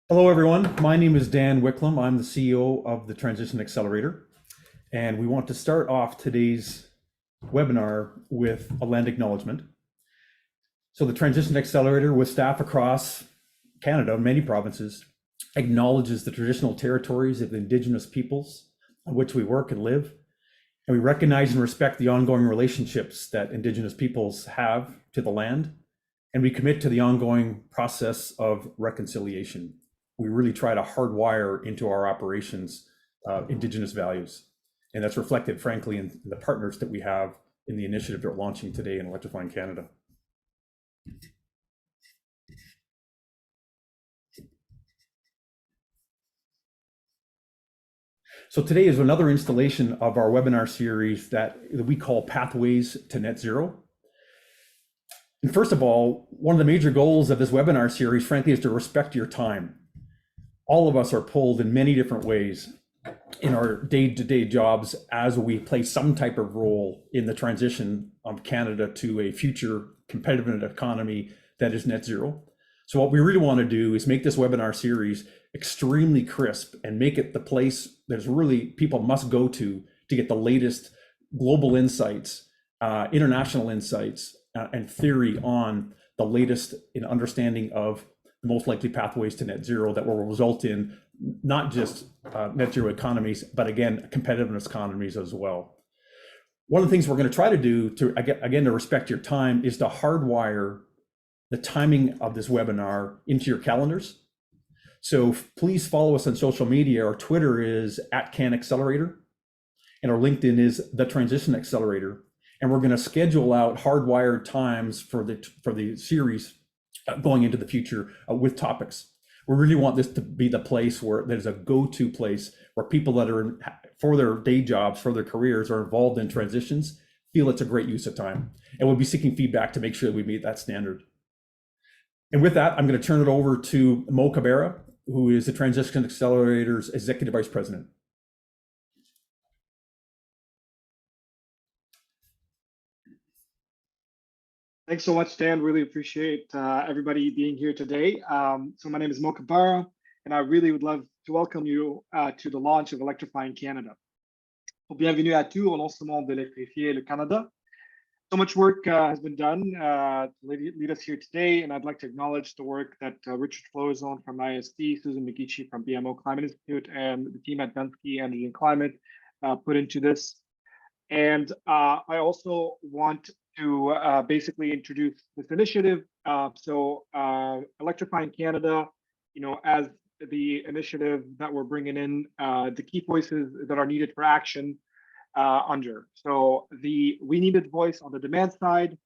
Hello, everyone. My name is Dan Wicklum. I'm the CEO of the Transition Accelerator, and we want to start off today's webinar with a land acknowledgement. So the Transition Accelerator, with staff across Canada, many provinces, acknowledges the traditional territories of the Indigenous peoples on which we work and live, and we recognize and respect the ongoing relationships that Indigenous peoples have to the land, and we commit to the ongoing process of reconciliation. We really try to hardwire into our operations Indigenous values. And that's reflected, frankly, in the partners that we have in the initiative that we're launching today in Electrifying Canada. So today is another installation of our webinar series that we call Pathways to Net Zero. And first of all, one of the major goals of this webinar series, frankly, is to respect your time. All of us are pulled in many different ways in our day-to-day jobs as we play some type of role in the transition of Canada to a future competitive economy that is net zero. So what we really want to do is make this webinar series extremely crisp and make it the place that really people must go to get the latest global insights, international insights, and theory on the latest in understanding of most likely pathways to net zero that will result in not just net zero economies, but again, competitiveness economies as well. One of the things we're going to try to do to, again, to respect your time is to hardwire the timing of this webinar into your calendars. So please follow us on social media. Our Twitter is @CanAccelerator, and our LinkedIn is The Transition Accelerator. And we're going to schedule out hardwired times for the series going into the future with topics. We really want this to be the place where there's a go-to place where people that are for their day jobs, for their careers, are involved in transitions, feel it's a great use of time. And we'll be seeking feedback to make sure that we meet that standard. And with that, I'm going to turn it over to Mo Cabrera, who is the Transition Accelerator's Executive Vice President. Thanks so much, Dan. Really appreciate everybody being here today. So my name is Mo Cabrera, and I really would love to welcome you to the launch of Electrifying Canada. Bienvenue à tous au lancement d'Electrifier le Canada. So much work has been done to lead us here today, and I'd like to acknowledge the work that Richard Flozone from ISD, Susan McGeechee from BMO Climate Institute, and the team at Dunsky Energy and Climate put into this. And I also want to basically introduce this initiative. Electrifying Canada, as the initiative that we're bringing in, the key voices that are needed for action under. So we needed voice on the demand side.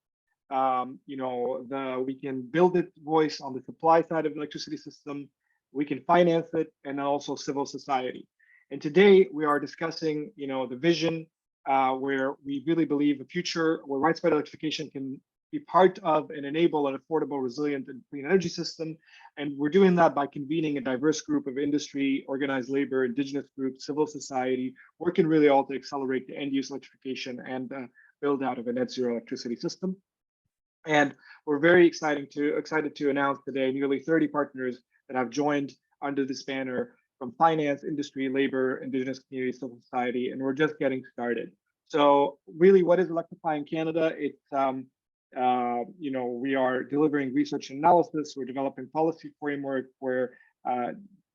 We can build it voice on the supply side of the electricity system. We can finance it, and then also civil society. And today we are discussing, the vision where we really believe a future where widespread electrification can be part of and enable an affordable, resilient, and clean energy system. And we're doing that by convening a diverse group of industry, organized labor, indigenous groups, civil society, working really all to accelerate the end-use electrification and build out of a net zero electricity system. And we're very excited to announce today nearly 30 partners that have joined under this banner from finance, industry, labor, indigenous community, civil society, and we're just getting started. So really, what is Electrifying Canada? It's, we are delivering research and analysis, we're developing policy framework, we're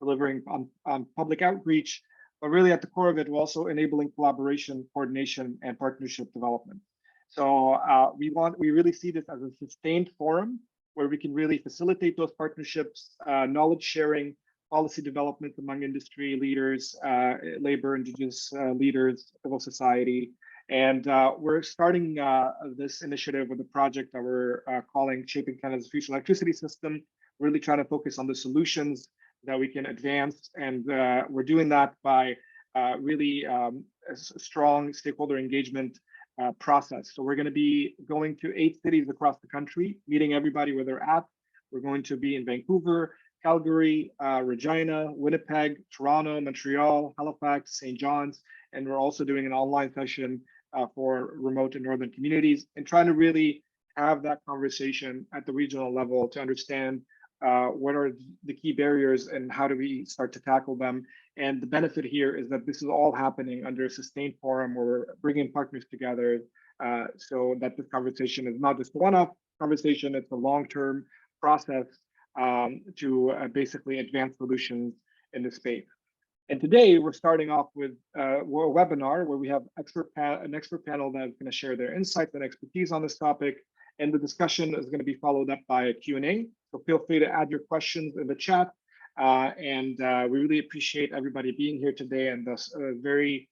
delivering on public outreach, but really at the core of it, we're also enabling collaboration, coordination, and partnership development. So we really see this as a sustained forum where we can really facilitate those partnerships, knowledge sharing, policy development among industry leaders, labor, indigenous leaders, civil society. And we're starting this initiative with a project that we're calling Shaping Canada's Future Electricity System, really trying to focus on the solutions that we can advance. And we're doing that by really a strong stakeholder engagement process. So we're going to be going to 8 cities across the country, meeting everybody where they're at. We're going to be in Vancouver, Calgary, Regina, Winnipeg, Toronto, Montreal, Halifax, St. John's, and we're also doing an online session for remote and northern communities, and trying to really have that conversation at the regional level to understand what are the key barriers, and how do we start to tackle them. And the benefit here is that this is all happening under a sustained forum where we're bringing partners together, so that this conversation is not just a one-off conversation, it's a long-term process to basically advance solutions in this space. And today we're starting off with a webinar where we have an expert panel that's going to share their insights and expertise on this topic. And the discussion is going to be followed up by a Q&A. So feel free to add your questions in the chat. We really appreciate everybody being here today and the very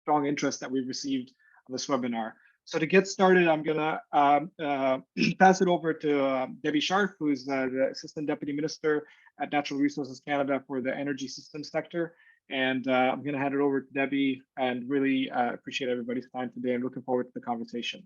strong interest that we've received on this webinar. So to get started, I'm going to pass it over to Debbie Sharf, who's the Assistant Deputy Minister at Natural Resources Canada for the energy systems sector. And I'm going to hand it over to Debbie, and really appreciate everybody's time today and looking forward to the conversation.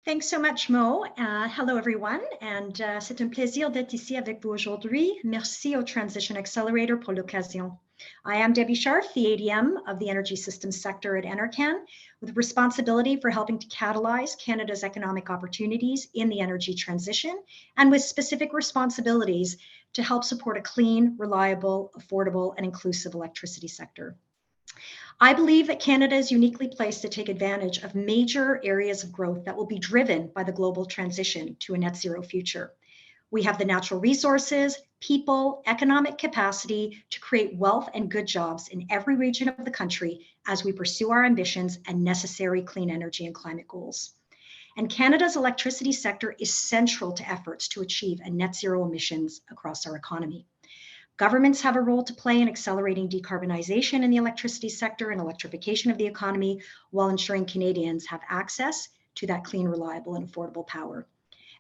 Thanks so much, Mo. Hello, everyone, and c'est un plaisir d'être ici avec vous aujourd'hui. Merci au Transition Accelerator pour l'occasion. I am Debbie Sharf, the ADM of the energy systems sector at NRCan, with responsibility for helping to catalyze Canada's economic opportunities in the energy transition, and with specific responsibilities to help support a clean, reliable, affordable, and inclusive electricity sector. I believe that Canada is uniquely placed to take advantage of major areas of growth that will be driven by the global transition to a net zero future. We have the natural resources, people, economic capacity to create wealth and good jobs in every region of the country as we pursue our ambitions and necessary clean energy and climate goals. And Canada's electricity sector is central to efforts to achieve a net zero emissions across our economy. Governments have a role to play in accelerating decarbonization in the electricity sector and electrification of the economy, while ensuring Canadians have access to that clean, reliable, and affordable power.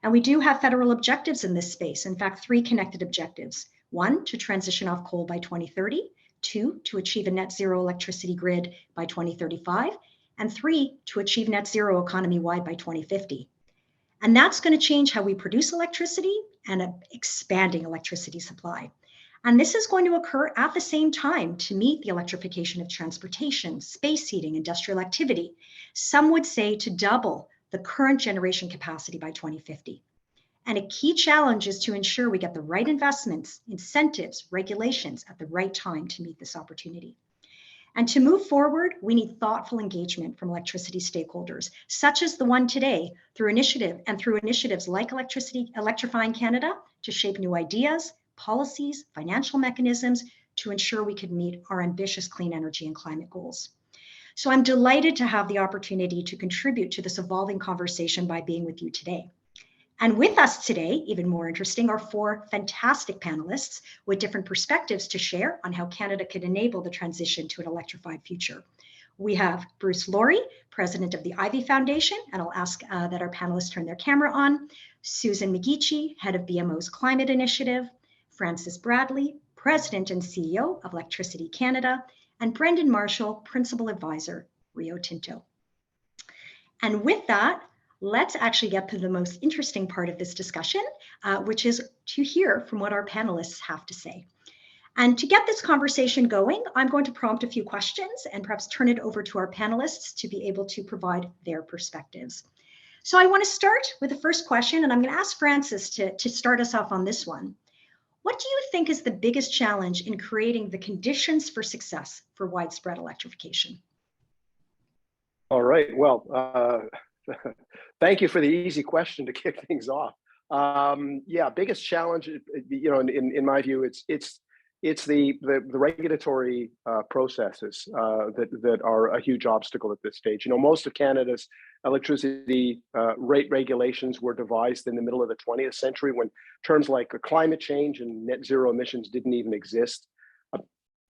And we do have federal objectives in this space. In fact, 3 connected objectives. 1, to transition off coal by 2030. 2, to achieve a net zero electricity grid by 2035. And 3, to achieve net zero economy-wide by 2050. And that's going to change how we produce electricity and expanding electricity supply. And this is going to occur at the same time to meet the electrification of transportation, space heating, industrial activity. Some would say to double the current generation capacity by 2050. And a key challenge is to ensure we get the right investments, incentives, regulations at the right time to meet this opportunity. And to move forward, we need thoughtful engagement from electricity stakeholders, such as the one today, through initiatives like Electrifying Canada to shape new ideas, policies, financial mechanisms to ensure we could meet our ambitious clean energy and climate goals. So I'm delighted to have the opportunity to contribute to this evolving conversation by being with you today. And with us today, even more interesting, are 4 fantastic panelists with different perspectives to share on how Canada could enable the transition to an electrified future. We have Bruce Laurie, president of the Ivy Foundation, and I'll ask that our panelists turn their camera on. Susan McGeechee, head of BMO's Climate Initiative. Francis Bradley, President and CEO of Electricity Canada, and Brendan Marshall, Principal Advisor, Rio Tinto. And with that, let's actually get to the most interesting part of this discussion, which is to hear from what our panelists have to say. And to get this conversation going, I'm going to prompt a few questions and perhaps turn it over to our panelists to be able to provide their perspectives. So I want to start with the first question, and I'm going to ask Francis to start us off on this one. What do you think is the biggest challenge in creating the conditions for success for widespread electrification? All right. Well, thank you for the easy question to kick things off. Yeah, biggest challenge, you know, in my view, it's the regulatory processes that are a huge obstacle at this stage. You know, most of Canada's electricity rate regulations were devised in the middle of the 20th century, when terms like climate change and net zero emissions didn't even exist.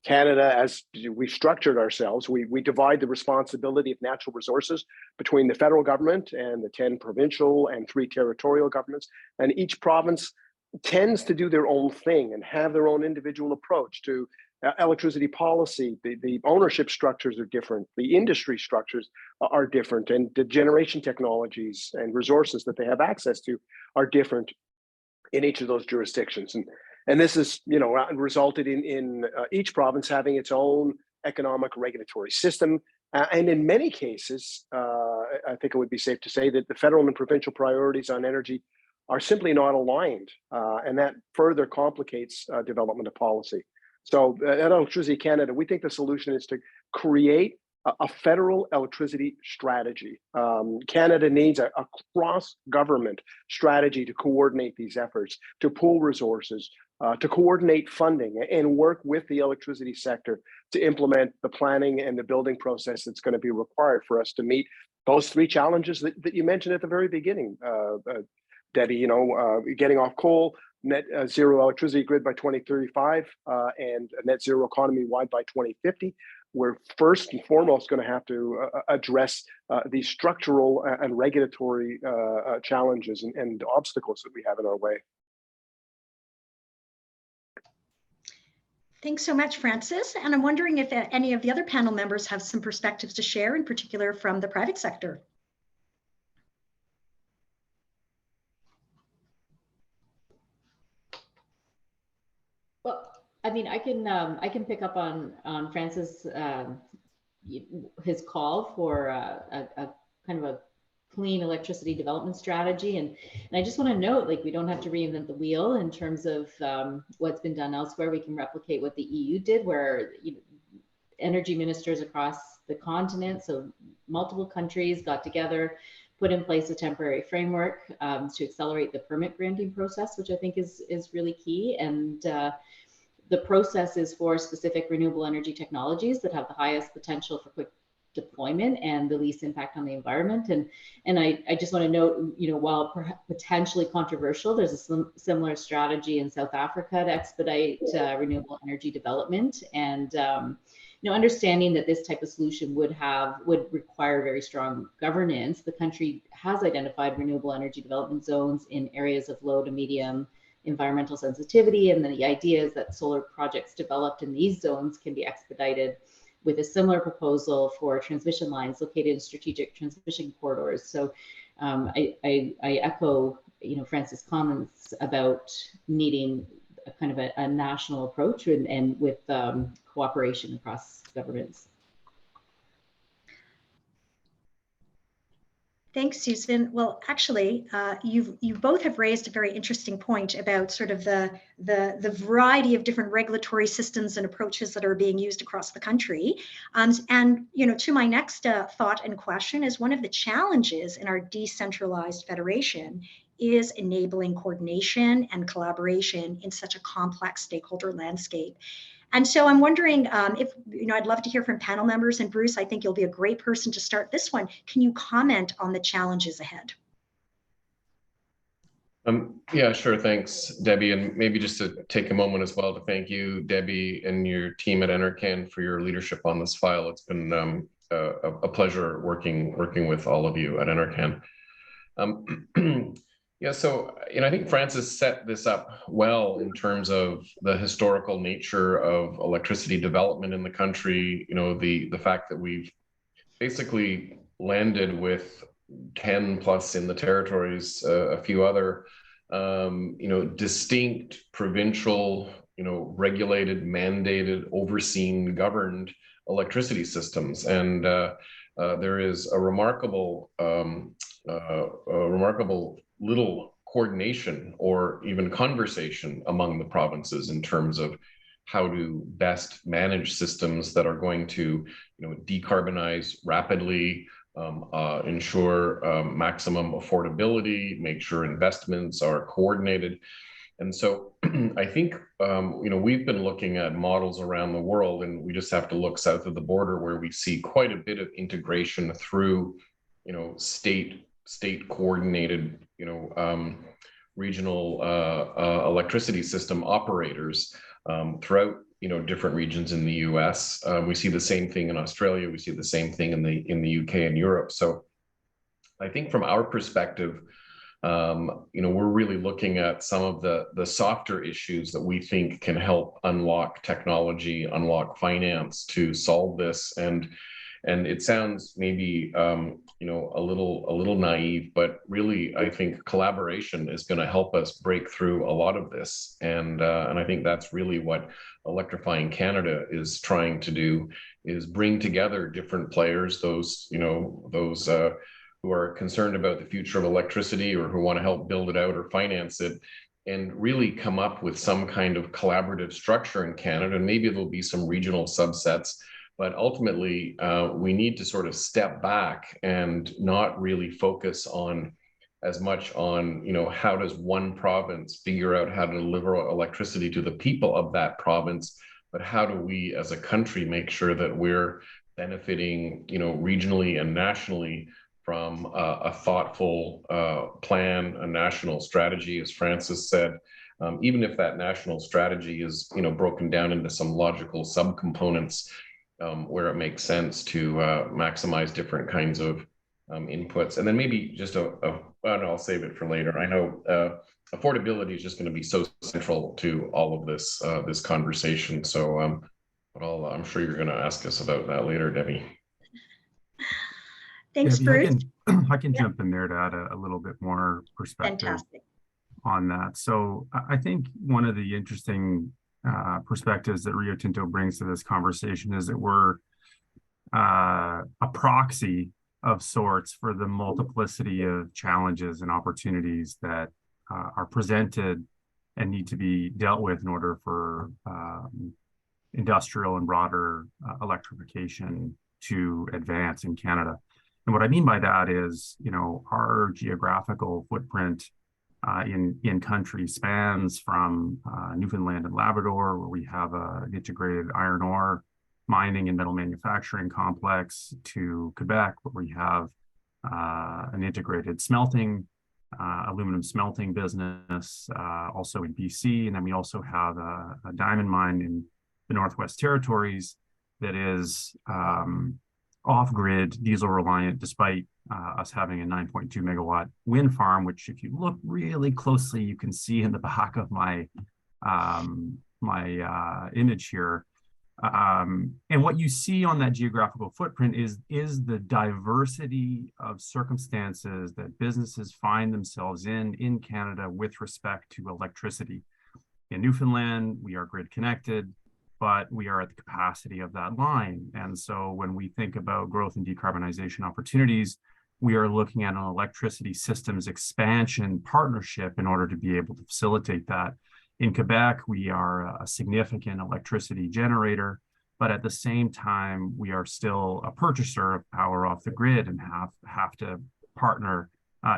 Canada, as we structured ourselves, we divide the responsibility of natural resources between the federal government and the 10 provincial and 3 territorial governments, and each province tends to do their own thing and have their own individual approach to electricity policy. The ownership structures are different, the industry structures are different, and the generation technologies and resources that they have access to are different in each of those jurisdictions. And this is, you know, resulted in each province having its own economic regulatory system. And in many cases, I think it would be safe to say that the federal and provincial priorities on energy are simply not aligned, and that further complicates development of policy. So at Electricity Canada, we think the solution is to create a federal electricity strategy. Canada needs a cross-government strategy to coordinate these efforts, to pool resources, to coordinate funding, and work with the electricity sector to implement the planning and the building process that's going to be required for us to meet those three challenges that you mentioned at the very beginning, Debbie. Getting off coal, net zero electricity grid by 2035, and a net zero economy wide by 2050. We're first and foremost going to have to address these structural and regulatory challenges and obstacles that we have in our way. Thanks so much, Francis. And I'm wondering if any of the other panel members have some perspectives to share, in particular from the private sector. Well, I mean, I can pick up on Francis, his call for a kind of a clean electricity development strategy, and I just want to note, like, we don't have to reinvent the wheel in terms of what's been done elsewhere. We can replicate what the EU did, where energy ministers across the continent, so multiple countries, got together, put in place a temporary framework to accelerate the permit granting process, which I think is really key. And the process is for specific renewable energy technologies that have the highest potential for quick deployment and the least impact on the environment. And I just want to note, while potentially controversial, there's a similar strategy in South Africa to expedite renewable energy development. And understanding that this type of solution would require very strong governance, the country has identified renewable energy development zones in areas of low to medium environmental sensitivity, and then the idea is that solar projects developed in these zones can be expedited with a similar proposal for transmission lines located in strategic transmission corridors. So I echo Francis' comments about needing a kind of a national approach and with cooperation across governments. Thanks, Susan. Well, actually, you both have raised a very interesting point about sort of the variety of different regulatory systems and approaches that are being used across the country. And to my next thought and question is, one of the challenges in our decentralized federation is enabling coordination and collaboration in such a complex stakeholder landscape. And so I'm wondering if, I'd love to hear from panel members, and Bruce, I think you'll be a great person to start this one. Can you comment on the challenges ahead? Yeah, sure. Thanks, Debbie. And maybe just to take a moment as well to thank you, Debbie, and your team at NRCan for your leadership on this file. It's been a pleasure working with all of you at NRCan. Yeah, so I think Francis set this up well in terms of the historical nature of electricity development in the country. The fact that we've basically landed with 10 plus in the territories, a few other distinct provincial, regulated, mandated, overseen, governed electricity systems, and there is a remarkable little coordination or even conversation among the provinces in terms of how to best manage systems that are going to decarbonize rapidly, ensure maximum affordability, make sure investments are coordinated. And so I think we've been looking at models around the world, and we just have to look south of the border where we see quite a bit of integration through state coordinated regional electricity system operators throughout different regions in the US. We see the same thing in Australia. We see the same thing in the UK and Europe. So I think from our perspective, we're really looking at some of the softer issues that we think can help unlock technology, unlock finance to solve this. And it sounds maybe a little naive, but really I think collaboration is going to help us break through a lot of this. And I think that's really what Electrifying Canada is trying to do, is bring together different players, those who are concerned about the future of electricity or who want to help build it out or finance it, and really come up with some kind of collaborative structure in Canada. And maybe there'll be some regional subsets, but ultimately we need to sort of step back and not really focus on as much on, how does one province figure out how to deliver electricity to the people of that province, but how do we as a country make sure that we're benefiting, regionally and nationally from a thoughtful plan, a national strategy, as Francis said, even if that national strategy is, broken down into some logical subcomponents where it makes sense to maximize different kinds of inputs. And then maybe just I'll save it for later. I know affordability is just going to be so central to all of this this conversation. So, but I'm sure you're going to ask us about that later, Debbie. Thanks, Debbie, Bruce. I can jump in there to add a little bit more perspective Fantastic. on that. So I think one of the interesting perspectives that Rio Tinto brings to this conversation is that we're a proxy of sorts for the multiplicity of challenges and opportunities that are presented and need to be dealt with in order for industrial and broader electrification to advance in Canada. And what I mean by that is, our geographical footprint in country spans from Newfoundland and Labrador, where we have an integrated iron ore mining and metal manufacturing complex, to Quebec, where we have an integrated smelting, aluminum smelting business, also in BC. And then we also have a diamond mine in the Northwest Territories that is off-grid, diesel reliant, despite us having a 9.2 megawatt wind farm, which if you look really closely, you can see in the back of my image here. And what you see on that geographical footprint is the diversity of circumstances that businesses find themselves in Canada with respect to electricity. In Newfoundland, we are grid connected, but we are at the capacity of that line. And so when we think about growth and decarbonization opportunities, we are looking at an electricity systems expansion partnership in order to be able to facilitate that. In Quebec, we are a significant electricity generator, but at the same time, we are still a purchaser of power off the grid and have to partner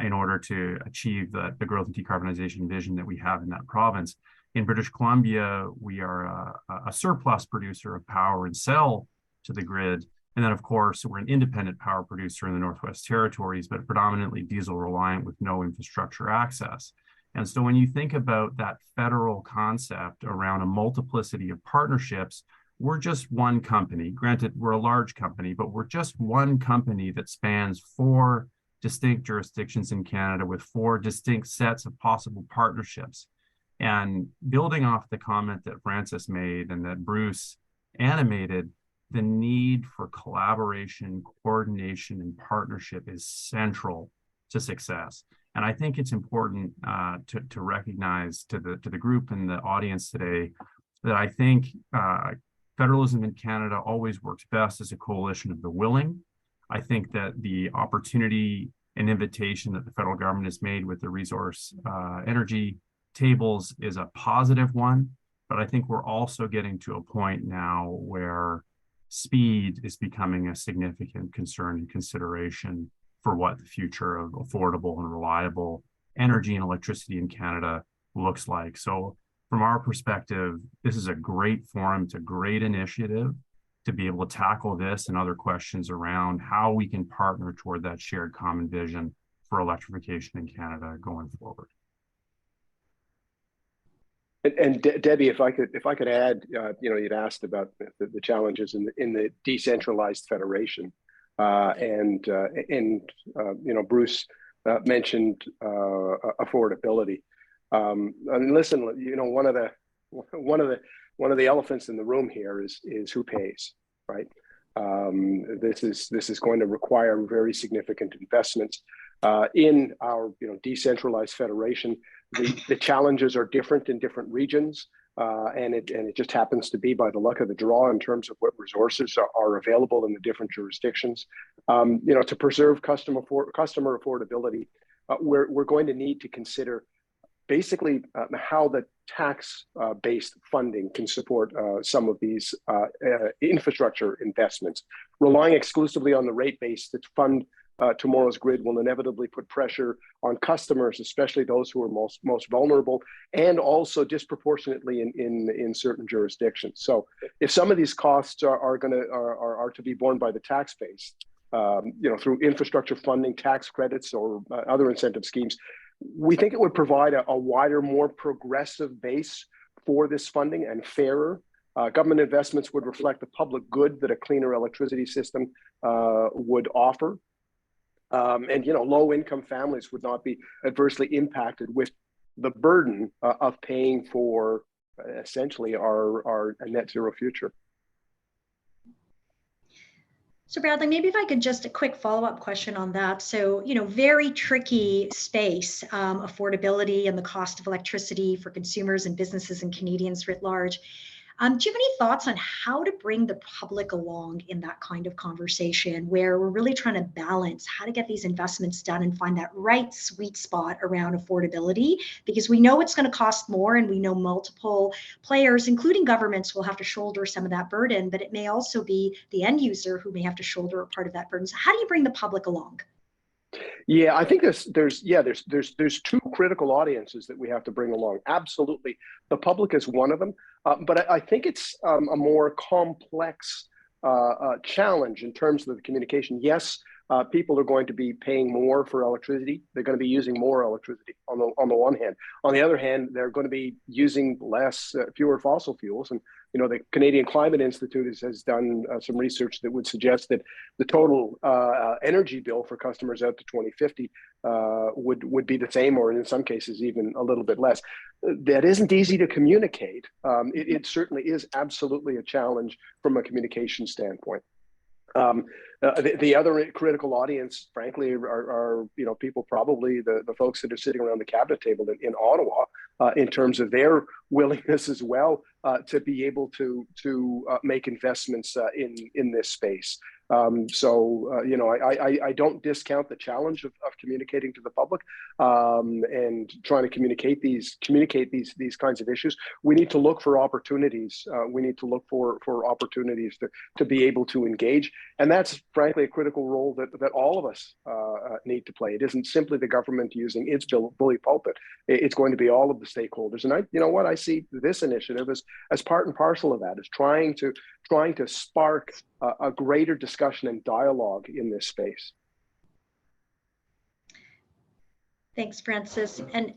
in order to achieve the growth and decarbonization vision that we have in that province. In British Columbia, we are a surplus producer of power and sell to the grid. And then, of course, we're an independent power producer in the Northwest Territories, but predominantly diesel reliant with no infrastructure access. And so when you think about that federal concept around a multiplicity of partnerships, we're just one company. Granted, we're a large company, but we're just one company that spans 4 distinct jurisdictions in Canada with 4 distinct sets of possible partnerships. And building off the comment that Francis made and that Bruce animated, the need for collaboration, coordination, and partnership is central to success. And I think it's important to recognize to the group and the audience today that I think federalism in Canada always works best as a coalition of the willing. I think that the opportunity and invitation that the federal government has made with the resource energy tables is a positive one, but I think we're also getting to a point now where speed is becoming a significant concern and consideration for what the future of affordable and reliable energy and electricity in Canada looks like. So from our perspective, this is a great forum, it's a great initiative to be able to tackle this and other questions around how we can partner toward that shared common vision for electrification in Canada going forward. And Debbie, if I could add, you'd asked about the challenges in the decentralized federation, and Bruce mentioned affordability. And listen, one of the elephants in the room here is who pays, right? This is going to require very significant investments in our decentralized federation. The challenges are different in different regions. and it just happens to be by the luck of the draw in terms of what resources are available in the different jurisdictions. To preserve customer affordability, we're going to need to consider basically how the tax-based funding can support some of these infrastructure investments. Relying exclusively on the rate base to fund tomorrow's grid will inevitably put pressure on customers, especially those who are most vulnerable, and also disproportionately in certain jurisdictions. So, if some of these costs are to be borne by the tax base, through infrastructure funding, tax credits, or other incentive schemes, we think it would provide a wider, more progressive base for this funding and fairer. Government investments would reflect the public good that a cleaner electricity system would offer. And low-income families would not be adversely impacted with the burden of paying for essentially our net zero future. So Bradley, maybe if I could just a quick follow-up question on that. So, very tricky space, affordability and the cost of electricity for consumers and businesses and Canadians writ large. Do you have any thoughts on how to bring the public along in that kind of conversation where we're really trying to balance how to get these investments done and find that right sweet spot around affordability? Because we know it's going to cost more, and we know multiple players, including governments, will have to shoulder some of that burden, but it may also be the end user who may have to shoulder a part of that burden. So how do you bring the public along? Yeah, I think there's two critical audiences that we have to bring along. Absolutely, the public is one of them, but I think it's a more complex challenge in terms of the communication. Yes, people are going to be paying more for electricity. They're going to be using more electricity on the one hand. On the other hand, they're going to be using fewer fossil fuels. And the Canadian Climate Institute has done some research that would suggest that the total energy bill for customers out to 2050 would be the same, or in some cases even a little bit less. That isn't easy to communicate. It certainly is absolutely a challenge from a communication standpoint. The other critical audience, frankly, are people, probably the folks that are sitting around the cabinet table in Ottawa, in terms of their willingness as well to be able to make investments in this space. I don't discount the challenge of communicating to the public and trying to communicate these kinds of issues. We need to look for opportunities. We need to look for opportunities to be able to engage, and that's frankly a critical role that all of us need to play. It isn't simply the government using its bully pulpit. It's going to be all of the stakeholders, and I see this initiative as part and parcel of that, is trying to spark a greater discussion and dialogue in this space. Thanks, Francis. And,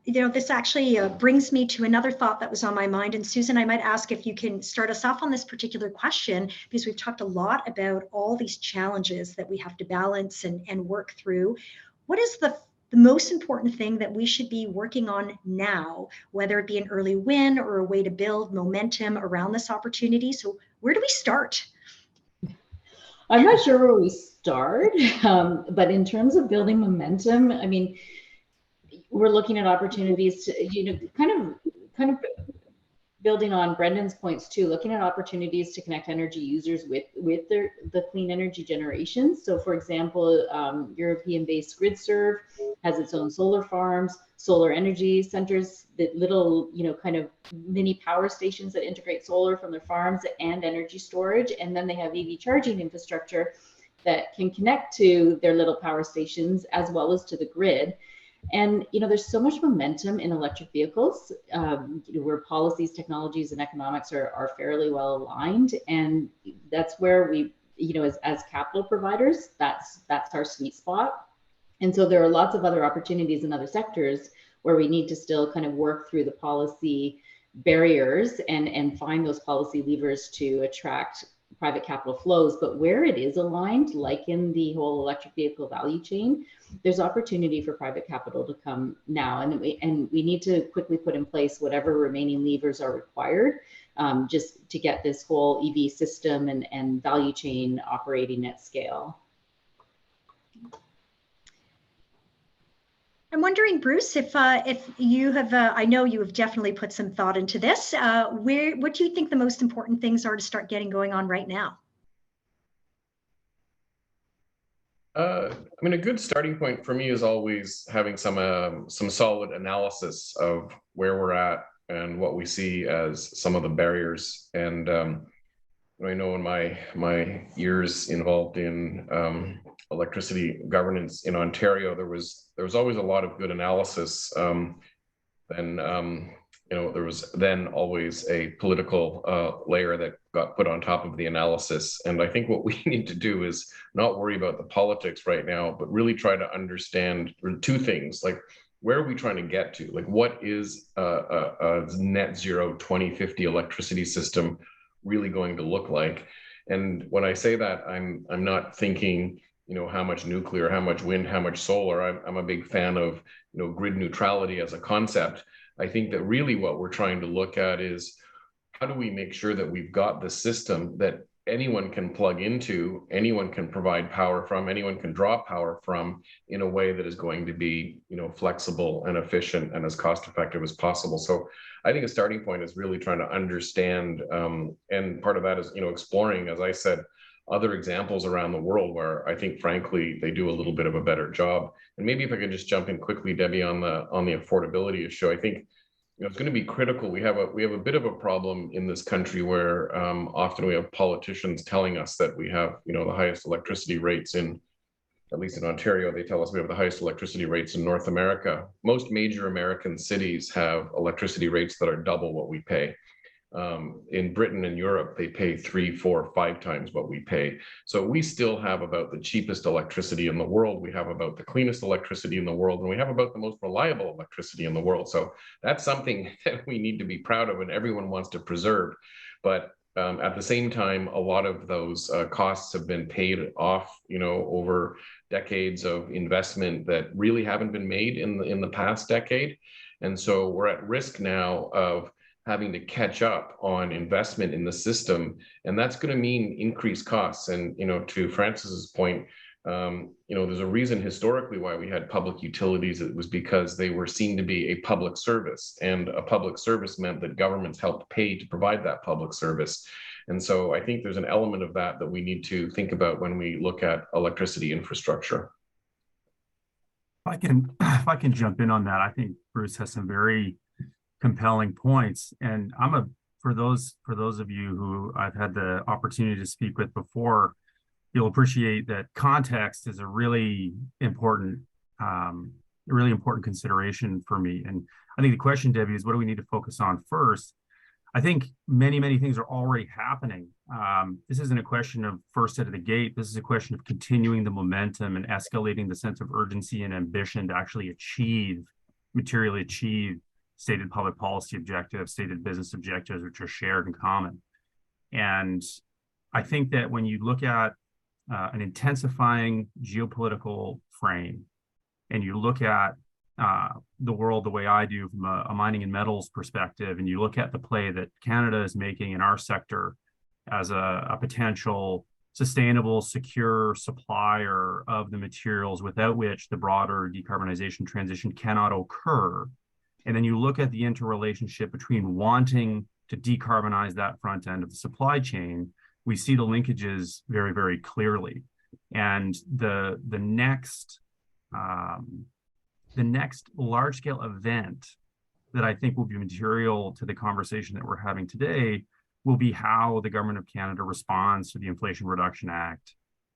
this actually brings me to another thought that was on my mind. And Susan, I might ask if you can start us off on this particular question, because we've talked a lot about all these challenges that we have to balance and work through. What is the most important thing that we should be working on now, whether it be an early win or a way to build momentum around this opportunity? So where do we start? I'm not sure where we start, but in terms of building momentum, I mean, we're looking at opportunities to, kind of building on Brendan's points too, looking at opportunities to connect energy users with the clean energy generation. So for example, European-based GridServe has its own solar farms, solar energy centers, that little, kind of mini power stations that integrate solar from their farms and energy storage. And then they have EV charging infrastructure that can connect to their little power stations as well as to the grid. And there's so much momentum in electric vehicles, where policies, technologies, and economics are fairly well aligned, and that's where we, as capital providers, that's our sweet spot. And so there are lots of other opportunities in other sectors where we need to still kind of work through the policy barriers and find those policy levers to attract private capital flows. But where it is aligned, like in the whole electric vehicle value chain, there's opportunity for private capital to come now, and we need to quickly put in place whatever remaining levers are required, just to get this whole EV system and value chain operating at scale. I'm wondering, Bruce, if you have, I know you have definitely put some thought into this. What do you think the most important things are to start getting going on right now? I mean, a good starting point for me is always having some solid analysis of where we're at and what we see as some of the barriers. And I know in my years involved in electricity governance in Ontario, there was always a lot of good analysis. There was then always a political layer that got put on top of the analysis. And I think what we need to do is not worry about the politics right now, but really try to understand two things, like where are we trying to get to? Like what is a net zero 2050 electricity system really going to look like? And when I say that, I'm not thinking, how much nuclear, how much wind, how much solar. I'm a big fan of, grid neutrality as a concept. I think that really what we're trying to look at is how do we make sure that we've got the system that anyone can plug into, anyone can provide power from, anyone can draw power from in a way that is going to be, flexible and efficient and as cost effective as possible. So I think a starting point is really trying to understand, and part of that is, exploring, as I said, other examples around the world where I think, frankly, they do a little bit of a better job. And maybe if I could just jump in quickly, Debbie, on the affordability issue, I think it's going to be critical. We have a bit of a problem in this country where often we have politicians telling us that we have the highest electricity rates in, at least in Ontario, they tell us we have the highest electricity rates in North America. Most major American cities have electricity rates that are double what we pay. In Britain and Europe, they pay 3, 4, 5 times what we pay. So we still have about the cheapest electricity in the world. We have about the cleanest electricity in the world, and we have about the most reliable electricity in the world. So that's something that we need to be proud of and everyone wants to preserve. But at the same time, a lot of those costs have been paid off, over decades of investment that really haven't been made in the past decade. And so we're at risk now of having to catch up on investment in the system, and that's going to mean increased costs. And to Francis's point, there's a reason historically why we had public utilities. It was because they were seen to be a public service, and a public service meant that governments helped pay to provide that public service. And so I think there's an element of that we need to think about when we look at electricity infrastructure. If I can jump in on that, I think Bruce has some very compelling points. And for those of you who I've had the opportunity to speak with before, you'll appreciate that context is a really important consideration for me. And I think the question, Debbie, is what do we need to focus on first? I think many things are already happening. This isn't a question of first out of the gate. This is a question of continuing the momentum and escalating the sense of urgency and ambition to actually materially achieve stated public policy objectives, stated business objectives, which are shared and common. And I think that when you look at an intensifying geopolitical frame, and you look at the world the way I do from a mining and metals perspective, and you look at the play that Canada is making in our sector as a potential sustainable, secure supplier of the materials without which the broader decarbonization transition cannot occur, and then you look at the interrelationship between wanting to decarbonize that front end of the supply chain, we see the linkages very, very clearly. And the next large-scale event that I think will be material to the conversation that we're having today will be how the Government of Canada responds to the Inflation Reduction Act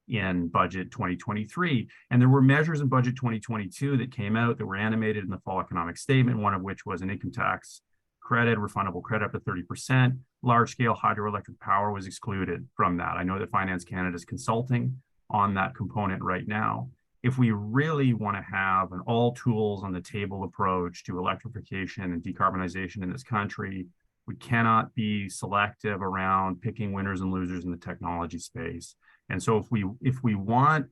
in budget 2023. And there were measures in budget 2022 that came out that were animated in the fall economic statement, one of which was an income tax credit, refundable credit up to 30%. Large-scale hydroelectric power was excluded from that. I know that Finance Canada is consulting on that component right now. If we really want to have an all tools on the table approach to electrification and decarbonization in this country, we cannot be selective around picking winners and losers in the technology space. And so if we want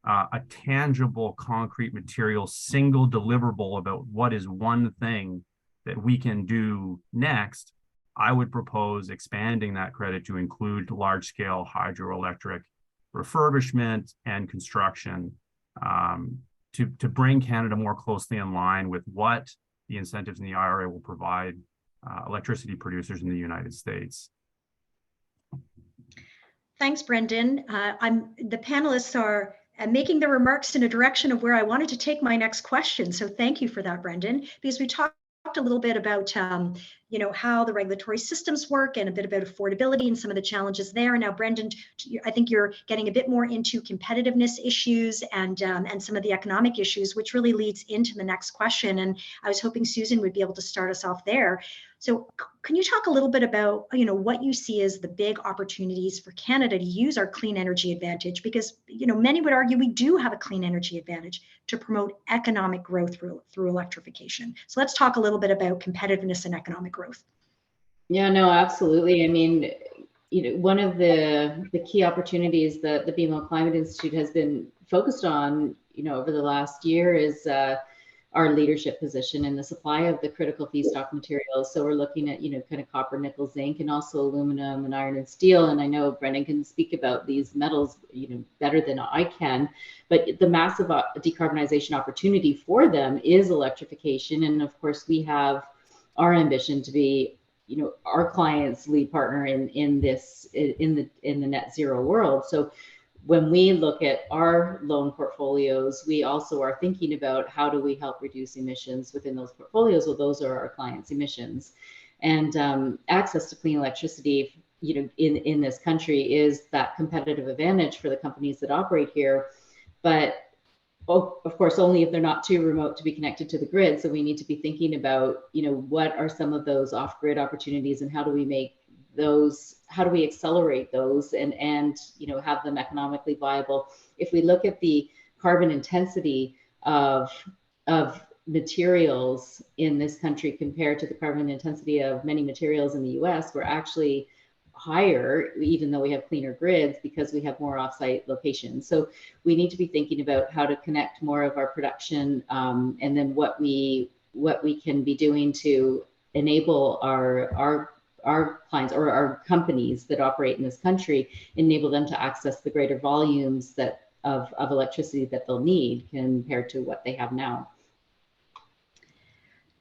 a tangible, concrete material, single deliverable about what is one thing that we can do next, I would propose expanding that credit to include large-scale hydroelectric refurbishment and construction. to bring Canada more closely in line with what the incentives in the IRA will provide electricity producers in the United States. Thanks, Brendan. The panelists are making their remarks in a direction of where I wanted to take my next question. So thank you for that, Brendan, because we talked a little bit about how the regulatory systems work and a bit about affordability and some of the challenges there. And now, Brendan, I think you're getting a bit more into competitiveness issues and some of the economic issues, which really leads into the next question. And I was hoping Susan would be able to start us off there. So can you talk a little bit about what you see as the big opportunities for Canada to use our clean energy advantage? Because many would argue we do have a clean energy advantage to promote economic growth through electrification. So let's talk a little bit about competitiveness and economic growth. Yeah, no, absolutely. I mean, one of the key opportunities that the BMO Climate Institute has been focused on, over the last year is our leadership position in the supply of the critical feedstock materials. So we're looking at, kind of copper, nickel, zinc, and also aluminum and iron and steel. And I know Brendan can speak about these metals, better than I can, but the massive decarbonization opportunity for them is electrification. And of course, we have our ambition to be, our clients' lead partner in the net zero world. So when we look at our loan portfolios, we also are thinking about how do we help reduce emissions within those portfolios. Well, those are our clients' emissions, and access to clean electricity, in this country is that competitive advantage for the companies that operate here. But of course, only if they're not too remote to be connected to the grid. So we need to be thinking about, what are some of those off-grid opportunities and how do we make those, how do we accelerate those and have them economically viable? If we look at the carbon intensity of materials in this country compared to the carbon intensity of many materials in the US, we're actually higher, even though we have cleaner grids, because we have more offsite locations. So we need to be thinking about how to connect more of our production, and then what we can be doing to enable our clients or our companies that operate in this country, enable them to access the greater volumes of electricity that they'll need compared to what they have now.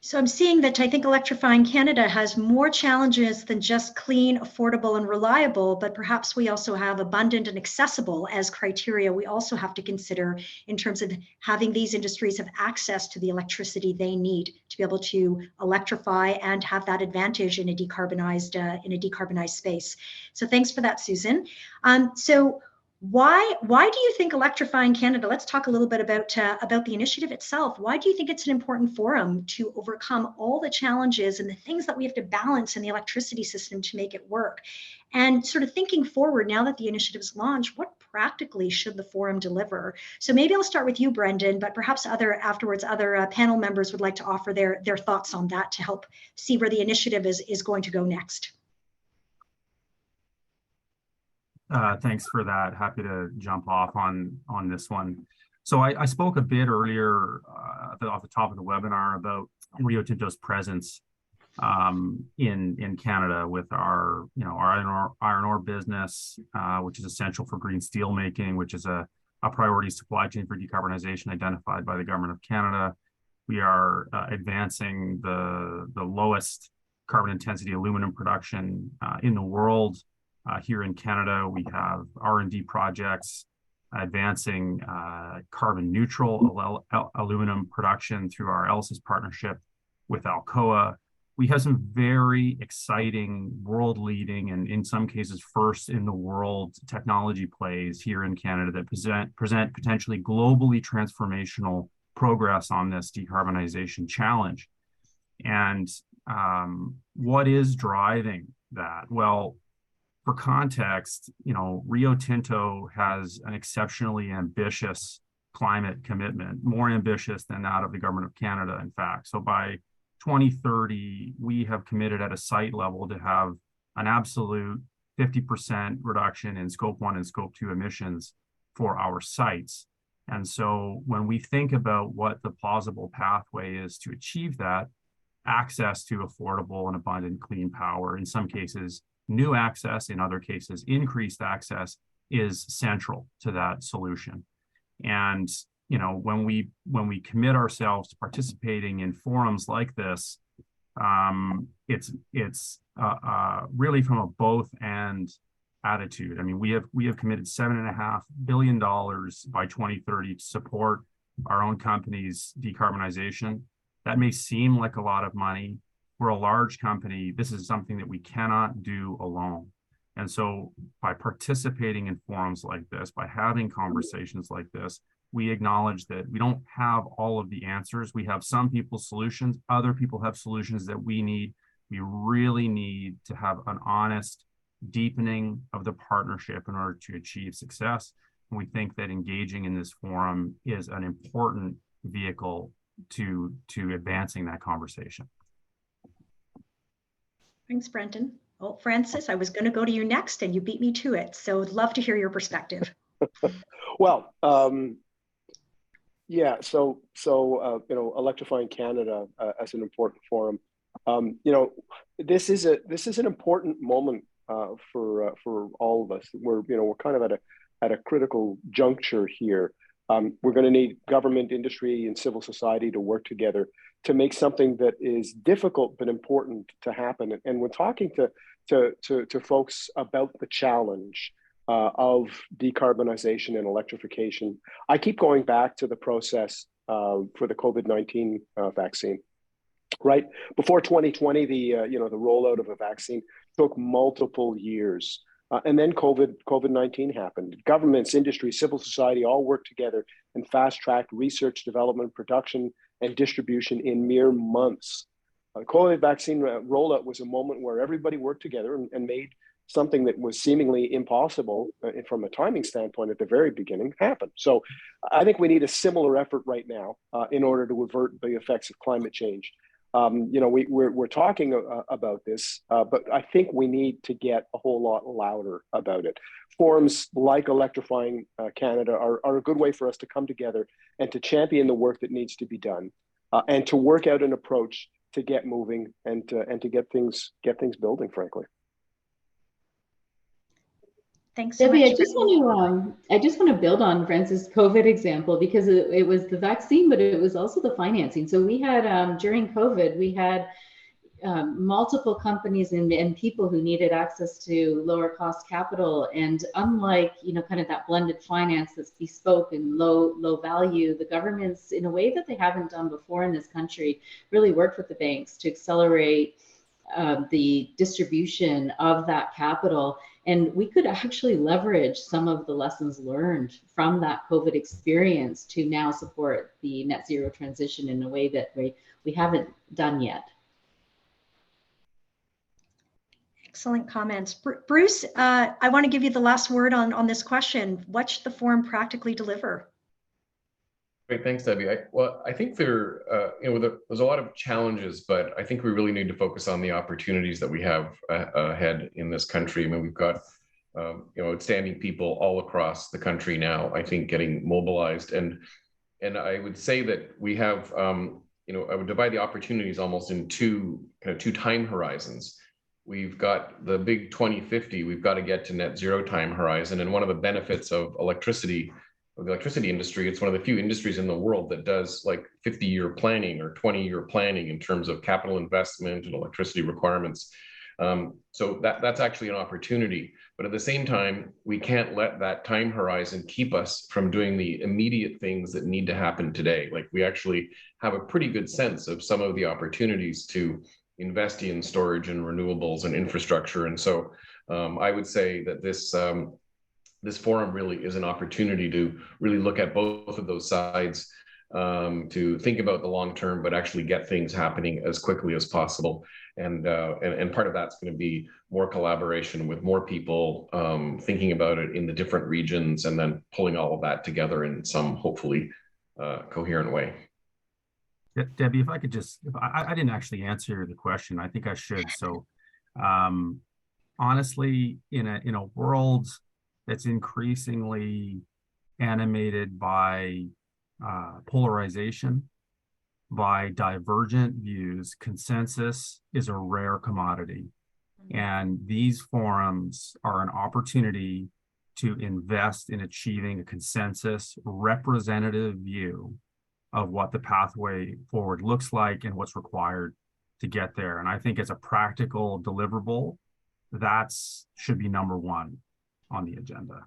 So I'm seeing that I think Electrifying Canada has more challenges than just clean, affordable, and reliable, but perhaps we also have abundant and accessible as criteria we also have to consider in terms of having these industries have access to the electricity they need to be able to electrify and have that advantage in a decarbonized space. So thanks for that, Susan. So why do you think Electrifying Canada, let's talk a little bit about the initiative itself. Why do you think it's an important forum to overcome all the challenges and the things that we have to balance in the electricity system to make it work? And sort of thinking forward, now that the initiative is launched, what practically should the forum deliver? So maybe I'll start with you, Brendan, but perhaps other panel members would like to offer their thoughts on that to help see where the initiative is going to go next. Thanks for that. Happy to jump off on this one. So I spoke a bit earlier off the top of the webinar about Rio Tinto's presence in Canada with our iron ore business, which is essential for green steel making, which is a priority supply chain for decarbonization identified by the Government of Canada. We are advancing the lowest carbon intensity aluminum production in the world. Here in Canada, we have R&D projects advancing carbon neutral aluminum production through our ELSIS partnership with Alcoa. We have some very exciting, world-leading, and in some cases first in the world technology plays here in Canada that present potentially globally transformational progress on this decarbonization challenge. And what is driving that? Well, for context, Rio Tinto has an exceptionally ambitious climate commitment, more ambitious than that of the Government of Canada, in fact. So by 2030, we have committed at a site level to have an absolute 50% reduction in Scope 1 and Scope 2 emissions for our sites. And so when we think about what the plausible pathway is to achieve that, access to affordable and abundant clean power, in some cases, new access, in other cases, increased access, is central to that solution. And when we commit ourselves to participating in forums like this, it's really from a both and attitude. I mean, we have committed $7.5 billion by 2030 to support our own company's decarbonization. That may seem like a lot of money. We're a large company. This is something that we cannot do alone. And so by participating in forums like this, by having conversations like this, we acknowledge that we don't have all of the answers. We have some people's solutions. Other people have solutions that we need. We really need to have an honest deepening of the partnership in order to achieve success. And we think that engaging in this forum is an important vehicle to advancing that conversation. Thanks, Brenton. Oh, Francis, I was going to go to you next and you beat me to it. So I'd love to hear your perspective. Well, yeah, so Electrifying Canada as an important forum. This is an important moment for all of us. We're kind of at a critical juncture here. We're going to need government, industry, and civil society to work together to make something that is difficult but important to happen. And we're talking to folks about the challenge of decarbonization and electrification. I keep going back to the process for the COVID-19 vaccine. Right before 2020, the rollout of a vaccine took multiple years, and then COVID-19 happened. Governments, industry, civil society all worked together and fast-tracked research, development, production, and distribution in mere months. The COVID vaccine rollout was a moment where everybody worked together and made something that was seemingly impossible from a timing standpoint at the very beginning happen. So I think we need a similar effort right now in order to avert the effects of climate change. We're talking about this, but I think we need to get a whole lot louder about it. Forums like Electrifying Canada are a good way for us to come together and to champion the work that needs to be done, and to work out an approach to get moving and to get things building, frankly. Thanks so Debbie, much. I just want to build on Francis' COVID example, because it was the vaccine, but it was also the financing. So we had during COVID, we had multiple companies and people who needed access to lower cost capital. And unlike, kind of that blended finance that's bespoke and low value, the governments, in a way that they haven't done before in this country, really worked with the banks to accelerate the distribution of that capital. And we could actually leverage some of the lessons learned from that COVID experience to now support the net zero transition in a way that we haven't done yet. Excellent comments. Bruce, I want to give you the last word on this question. What should the forum practically deliver? Great, thanks, Debbie. I think there's a lot of challenges, but I think we really need to focus on the opportunities that we have ahead in this country. I mean, we've got outstanding people all across the country now, I think, getting mobilized, and I would say that we have, I would divide the opportunities almost in two time horizons. We've got the big 2050. We've got to get to net zero time horizon, and one of the benefits of the electricity industry, it's one of the few industries in the world that does like 50-year planning or 20-year planning in terms of capital investment and electricity requirements. So that's actually an opportunity. But at the same time, we can't let that time horizon keep us from doing the immediate things that need to happen today. Like, we actually have a pretty good sense of some of the opportunities to invest in storage and renewables and infrastructure. And so I would say that this forum really is an opportunity to really look at both of those sides, to think about the long term, but actually get things happening as quickly as possible. And part of that's going to be more collaboration with more people, thinking about it in the different regions, and then pulling all of that together in some hopefully coherent way. Debbie, if I could just, I didn't actually answer the question. I think I should. So honestly, in a world that's increasingly animated by polarization, by divergent views, consensus is a rare commodity. And these forums are an opportunity to invest in achieving a consensus representative view of what the pathway forward looks like and what's required to get there. And I think as a practical deliverable, that's should be number one on the agenda.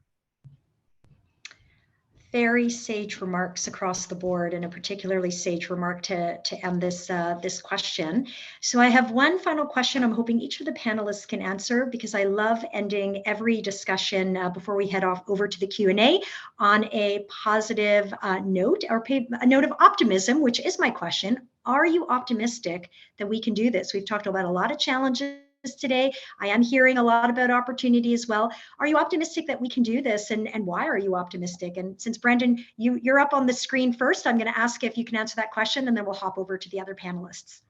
Very sage remarks across the board, and a particularly sage remark to end this this question. So I have one final question I'm hoping each of the panelists can answer, because I love ending every discussion before we head off over to the Q&A on a positive note, or a note of optimism, which is my question. Are you optimistic that we can do this? We've talked about a lot of challenges today. I am hearing a lot about opportunity as well. Are you optimistic that we can do this, and why are you optimistic? And since Brendan, you're up on the screen first, I'm going to ask if you can answer that question, and then we'll hop over to the other panelists.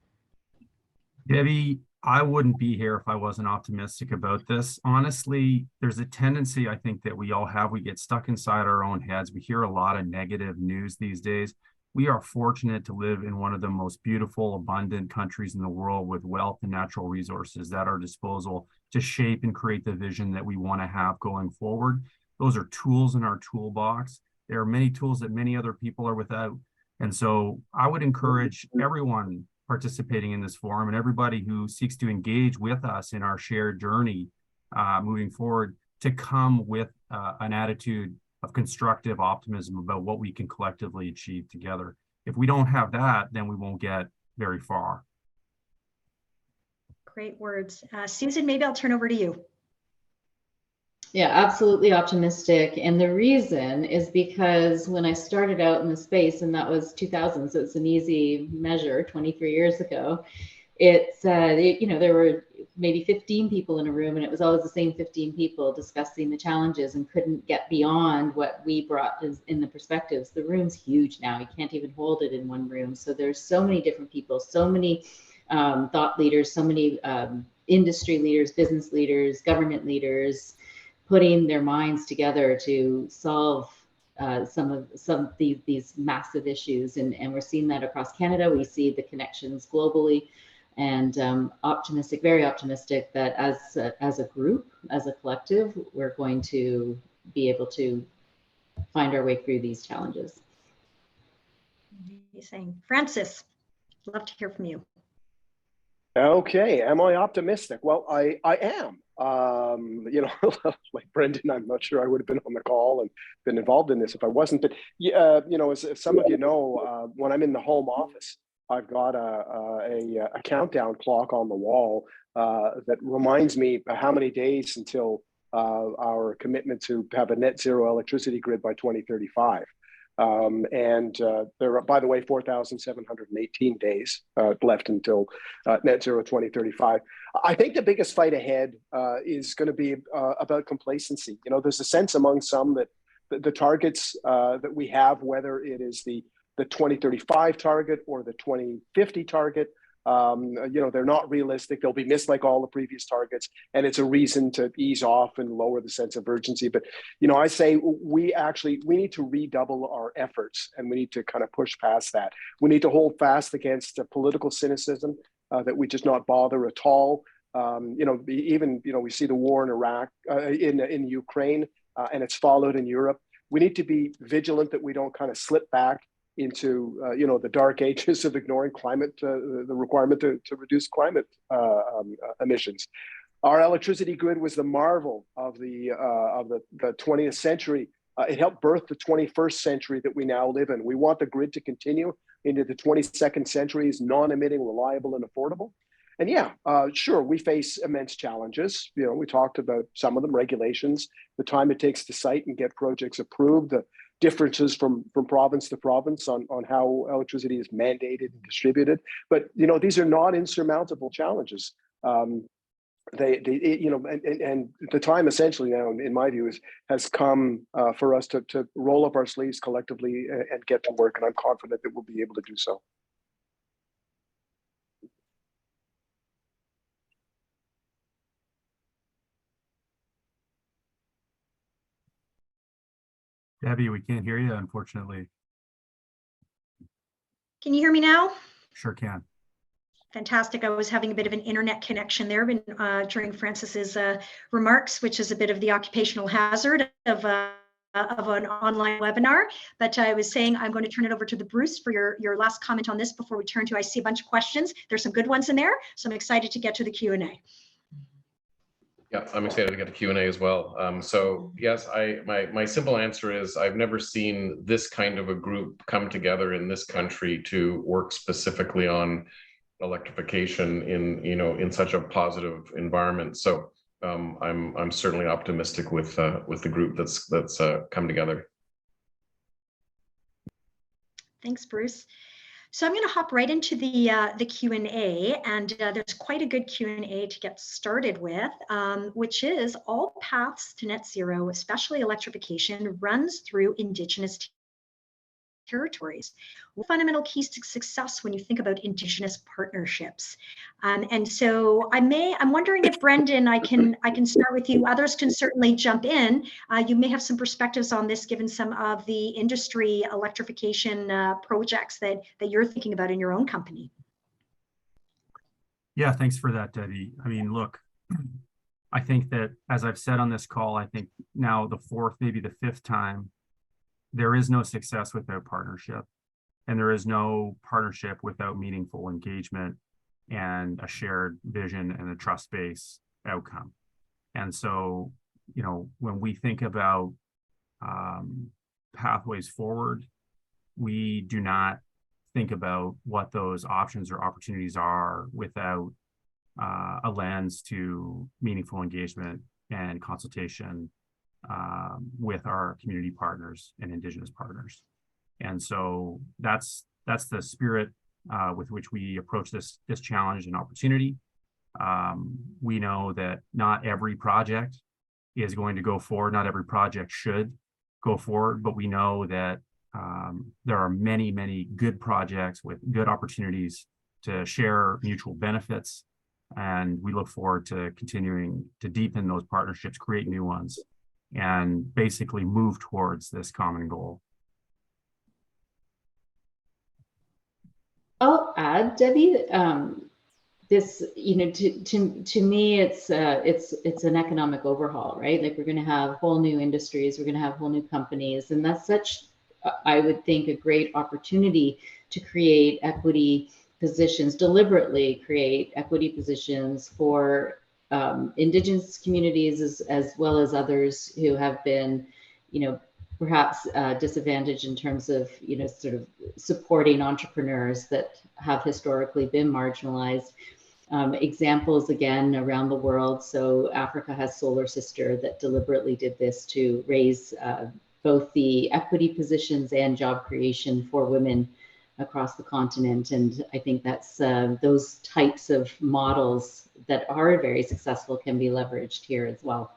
Debbie, I wouldn't be here if I wasn't optimistic about this. Honestly, there's a tendency I think that we all have. We get stuck inside our own heads. We hear a lot of negative news these days. We are fortunate to live in one of the most beautiful, abundant countries in the world, with wealth and natural resources at our disposal to shape and create the vision that we want to have going forward. Those are tools in our toolbox. There are many tools that many other people are without. And so I would encourage everyone participating in this forum and everybody who seeks to engage with us in our shared journey moving forward to come with an attitude of constructive optimism about what we can collectively achieve together. If we don't have that, then we won't get very far. Great words. Susan, maybe I'll turn over to you. Yeah, absolutely optimistic. And the reason is because when I started out in the space, and that was 2000, so it's an easy measure, 23 years ago, it's, you know, there were maybe 15 people in a room, and it was always the same 15 people discussing the challenges and couldn't get beyond what we brought in the perspectives. The room's huge now. You can't even hold it in one room. So there's so many different people, so many thought leaders, so many industry leaders, business leaders, government leaders, putting their minds together to solve some of these massive issues. And we're seeing that across Canada. We see the connections globally. And optimistic, very optimistic that as a group, as a collective, we're going to be able to find our way through these challenges. Amazing. Francis, love to hear from you. Okay, am I optimistic? Well, I am. You know, like Brendan, I'm not sure I would have been on the call and been involved in this if I wasn't. But you know, as some of you know, when I'm in the home office, I've got a countdown clock on the wall that reminds me how many days until our commitment to have a net zero electricity grid by 2035. And there are, by the way, 4,718 days left until net zero 2035. I think the biggest fight ahead is going to be about complacency. You know, there's a sense among some that the targets that we have, whether it is the 2035 target or the 2050 target, you know, they're not realistic. They'll be missed like all the previous targets, and it's a reason to ease off and lower the sense of urgency. But, you know, I say we need to redouble our efforts, and we need to kind of push past that. We need to hold fast against political cynicism, that we just not bother at all. You know, even, you know, we see the war in Iraq, in Ukraine, and it's followed in Europe. We need to be vigilant that we don't kind of slip back into you know, the dark ages of ignoring climate, the requirement to reduce climate emissions. Our electricity grid was the marvel of the 20th century. It helped birth the 21st century that we now live in. We want the grid to continue into the 22nd century as non-emitting, reliable, and affordable. And yeah, sure, we face immense challenges. You know, we talked about some of them: regulations, the time it takes to site and get projects approved, the differences from province to province on how electricity is mandated and distributed. But, you know, these are not insurmountable challenges. You know, and the time essentially now, in my view, has come for us to roll up our sleeves collectively and get to work. And I'm confident that we'll be able to do so. Debbie, we can't hear you, unfortunately. Can you hear me now? Sure can. Fantastic. I was having a bit of an internet connection there during Francis's remarks, which is a bit of the occupational hazard of an online webinar. But I was saying I'm going to turn it over to Bruce for your last comment on this before we turn to, I see a bunch of questions. There's some good ones in there, so I'm excited to get to the Q&A. Yeah, I'm excited to get to Q&A as well. So yes, my simple answer is I've never seen this kind of a group come together in this country to work specifically on electrification in such a positive environment. So I'm certainly optimistic with the group that's come together. Thanks, Bruce. So I'm going to hop right into the Q&A, and there's quite a good Q&A to get started with, which is all paths to net zero, especially electrification, runs through Indigenous territories. What fundamental keys to success when you think about Indigenous partnerships? And so I'm wondering if Brendan, I can start with you. Others can certainly jump in. You may have some perspectives on this, given some of the industry electrification projects that you're thinking about in your own company. Yeah, thanks for that, Debbie. I mean, look, I think that, as I've said on this call, I think now the fourth, maybe the fifth time, there is no success without partnership, and there is no partnership without meaningful engagement and a shared vision and a trust-based outcome. And so, you know, when we think about pathways forward, we do not think about what those options or opportunities are without a lens to meaningful engagement and consultation with our community partners and Indigenous partners. And so that's the spirit with which we approach this challenge and opportunity. We know that not every project is going to go forward, not every project should go forward, but we know that there are many, many good projects with good opportunities to share mutual benefits, and we look forward to continuing to deepen those partnerships, create new ones, and basically move towards this common goal. I'll add, Debbie, this, you know, to me, it's an economic overhaul, right? Like, we're going to have whole new industries, we're going to have whole new companies, and that's such, I would think, a great opportunity to create equity positions, deliberately create equity positions for Indigenous communities as well as others who have been, you know, perhaps disadvantaged in terms of, you know, sort of supporting entrepreneurs that have historically been marginalized. Examples again around the world. So Africa has Solar Sister that deliberately did this to raise both the equity positions and job creation for women across the continent. And I think that's those types of models that are very successful can be leveraged here as well.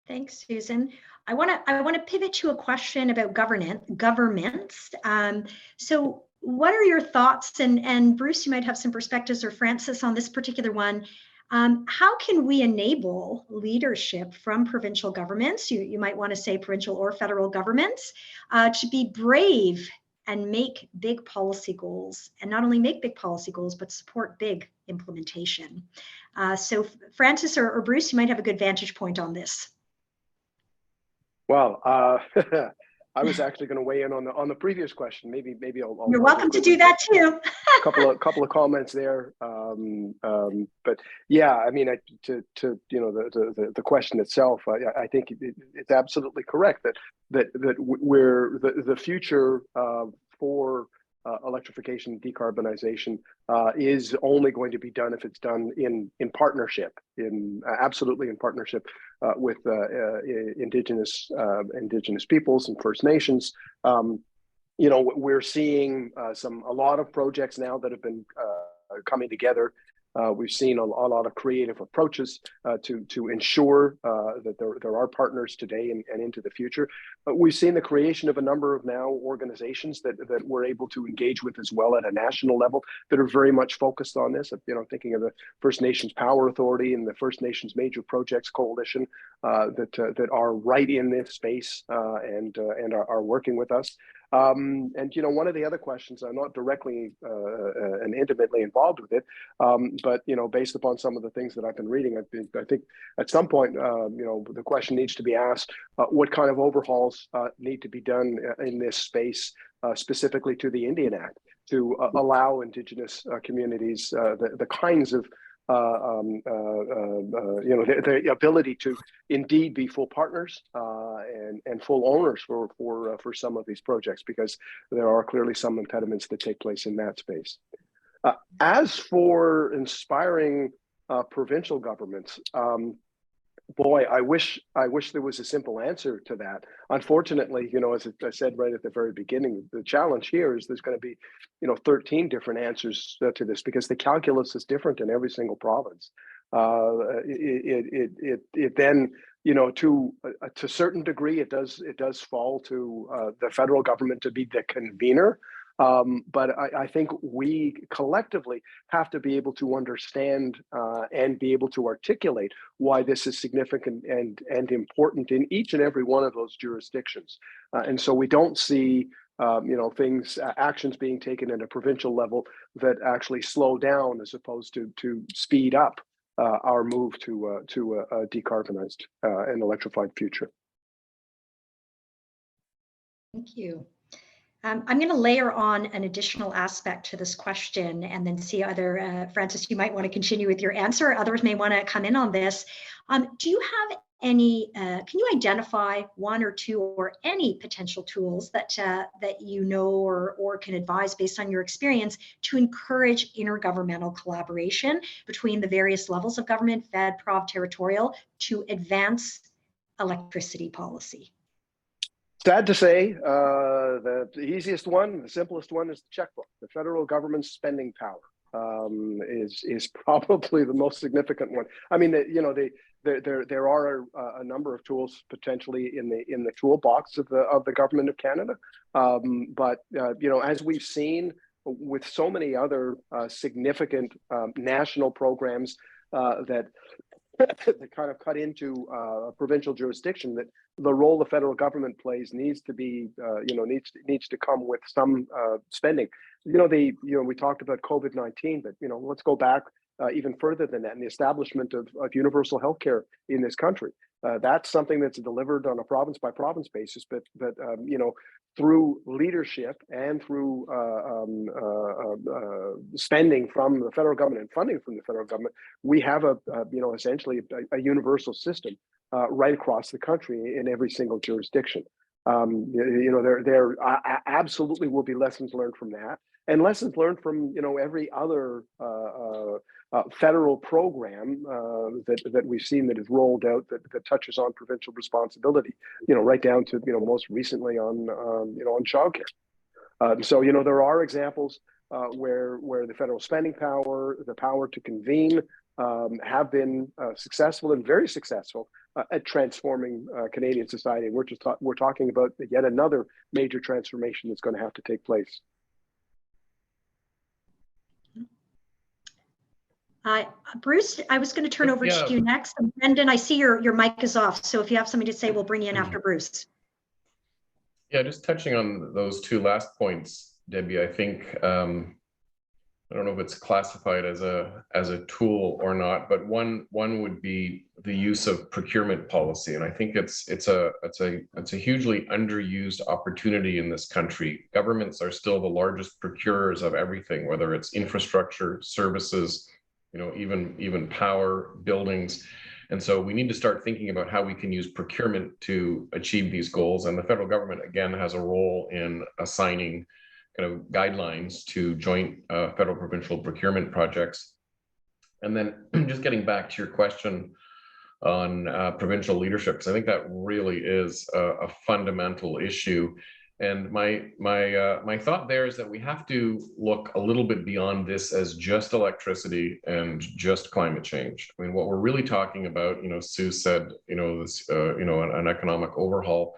Thanks, Susan. I want to pivot to a question about governments. So what are your thoughts? And Bruce, you might have some perspectives, or Francis, on this particular one. How can we enable leadership from provincial governments, you might want to say provincial or federal governments, to be brave and make big policy goals, and not only make big policy goals, but support big implementation? So Francis or Bruce, you might have a good vantage point on this. Well, I was actually going to weigh in on the previous question. Maybe I'll You're welcome to do that too. couple of comments there. But yeah, I mean, to you know, the question itself, I think it's absolutely correct that we're the future for electrification, decarbonization is only going to be done if it's done in partnership, absolutely in partnership with Indigenous peoples and First Nations. You know, we're seeing a lot of projects now that have been coming together. We've seen a lot of creative approaches to ensure that there are partners today and into the future. But we've seen the creation of a number of now organizations that we're able to engage with as well at a national level that are very much focused on this. You know, thinking of the First Nations Power Authority and the First Nations Major Projects Coalition that are right in this space and are working with us. And one of the other questions, I'm not directly and intimately involved with it, but based upon some of the things that I've been reading, I think at some point, the question needs to be asked: what kind of overhauls need to be done in this space, specifically to the Indian Act, to allow Indigenous communities the kinds of the ability to indeed be full partners and full owners for some of these projects, because there are clearly some impediments that take place in that space. As for inspiring provincial governments, boy, I wish there was a simple answer to that. Unfortunately, as I said right at the very beginning, the challenge here is there's going to be, 13 different answers to this, because the calculus is different in every single province. It then, to a certain degree, it does fall to the federal government to be the convener. But I think we collectively have to be able to understand and be able to articulate why this is significant and important in each and every one of those jurisdictions. And so we don't see actions being taken at a provincial level that actually slow down as opposed to speed up our move to a decarbonized and electrified future. Thank you. I'm going to layer on an additional aspect to this question and then see other, Francis, you might want to continue with your answer. Others may want to come in on this. Do you have any, can you identify one or two or any potential tools that you know or can advise based on your experience to encourage intergovernmental collaboration between the various levels of government, fed, prov, territorial, to advance electricity policy? Sad to say, the easiest one, the simplest one is the checkbook. The federal government's spending power is probably the most significant one. I mean, there are a number of tools potentially in the toolbox of the government of Canada, but as we've seen with so many other significant national programs that kind of cut into provincial jurisdiction, that the role the federal government plays needs to be, needs to come with some spending. We talked about COVID-19, but let's go back even further than that, and the establishment of universal healthcare in this country. That's something that's delivered on a province by province basis, but through leadership and through spending from the federal government and funding from the federal government, we have essentially a universal system right across the country in every single jurisdiction. There absolutely will be lessons learned from that, and lessons learned from every other federal program that we've seen that is rolled out that touches on provincial responsibility. Right down to most recently on childcare. So there are examples where the federal spending power, the power to convene, have been successful and very successful at transforming Canadian society. We're talking about yet another major transformation that's going to have to take place. Bruce, I was going to turn over to you next. And Brendan, I see your mic is off, so if you have something to say, we'll bring you in after Bruce. Yeah, just touching on those two last points, Debbie. I think I don't know if it's classified as a tool or not, but one would be the use of procurement policy, and I think it's a hugely underused opportunity in this country. Governments are still the largest procurers of everything, whether it's infrastructure, services, even power, buildings. And so we need to start thinking about how we can use procurement to achieve these goals. And the federal government, again, has a role in assigning kind of guidelines to joint federal provincial procurement projects. And then just getting back to your question on provincial leadership, because I think that really is a fundamental issue. And my thought there is that we have to look a little bit beyond this as just electricity and just climate change. I mean, what we're really talking about, Sue said, this, an economic overhaul.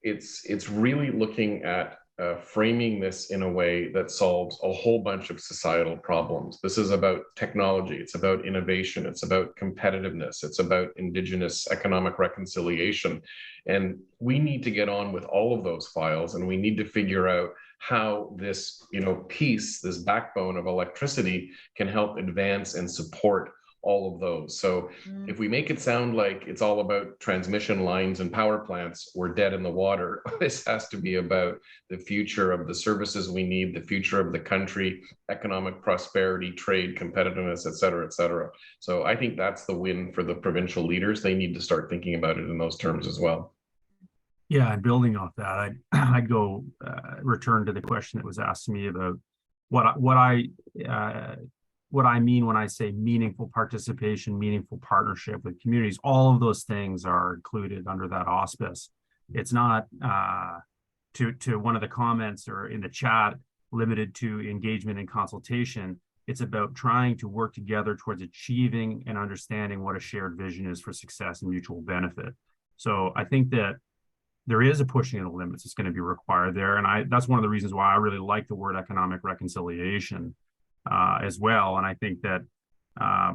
It's really looking at framing this in a way that solves a whole bunch of societal problems. This is about technology, it's about innovation, it's about competitiveness, it's about Indigenous economic reconciliation. And we need to get on with all of those files, and we need to figure out how this, piece, this backbone of electricity can help advance and support all of those. So if we make it sound like it's all about transmission lines and power plants, we're dead in the water. This has to be about the future of the services we need, the future of the country, economic prosperity, trade, competitiveness, et cetera, et cetera. So I think that's the win for the provincial leaders. They need to start thinking about it in those terms as well. Yeah, and building off that, I'd go return to the question that was asked to me about what I mean when I say meaningful participation, meaningful partnership with communities. All of those things are included under that auspice. It's not to one of the comments or in the chat limited to engagement and consultation. It's about trying to work together towards achieving and understanding what a shared vision is for success and mutual benefit. So I think that there is a pushing of the limits that's going to be required there. And that's one of the reasons why I really like the word economic reconciliation as well. And I think that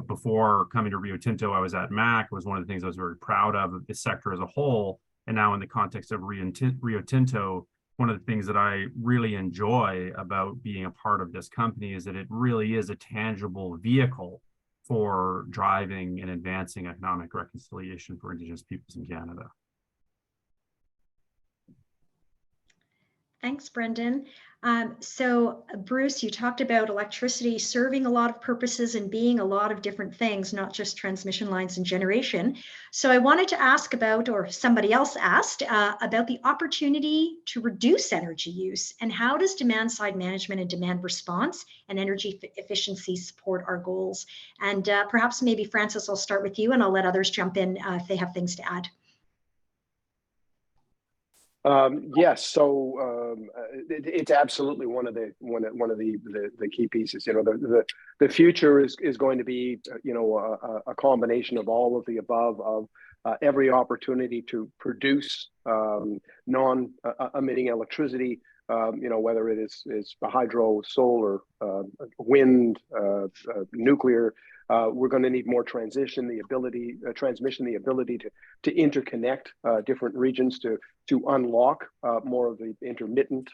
before coming to Rio Tinto, I was at MAC. It was one of the things I was very proud of the sector as a whole. And now in the context of Rio Tinto, one of the things that I really enjoy about being a part of this company is that it really is a tangible vehicle for driving and advancing economic reconciliation for Indigenous peoples in Canada. Thanks, Brendan. So Bruce, you talked about electricity serving a lot of purposes and being a lot of different things, not just transmission lines and generation. So I wanted to ask about, or somebody else asked, about the opportunity to reduce energy use, and how does demand side management and demand response and energy efficiency support our goals? And perhaps maybe Francis, I'll start with you and I'll let others jump in if they have things to add. Yes, so it's absolutely one of the key pieces. The future is going to be a combination of all of the above, of every opportunity to produce non-emitting electricity, whether it is hydro, solar, wind, nuclear. We're going to need more transmission, the ability to interconnect different regions to unlock more of the intermittent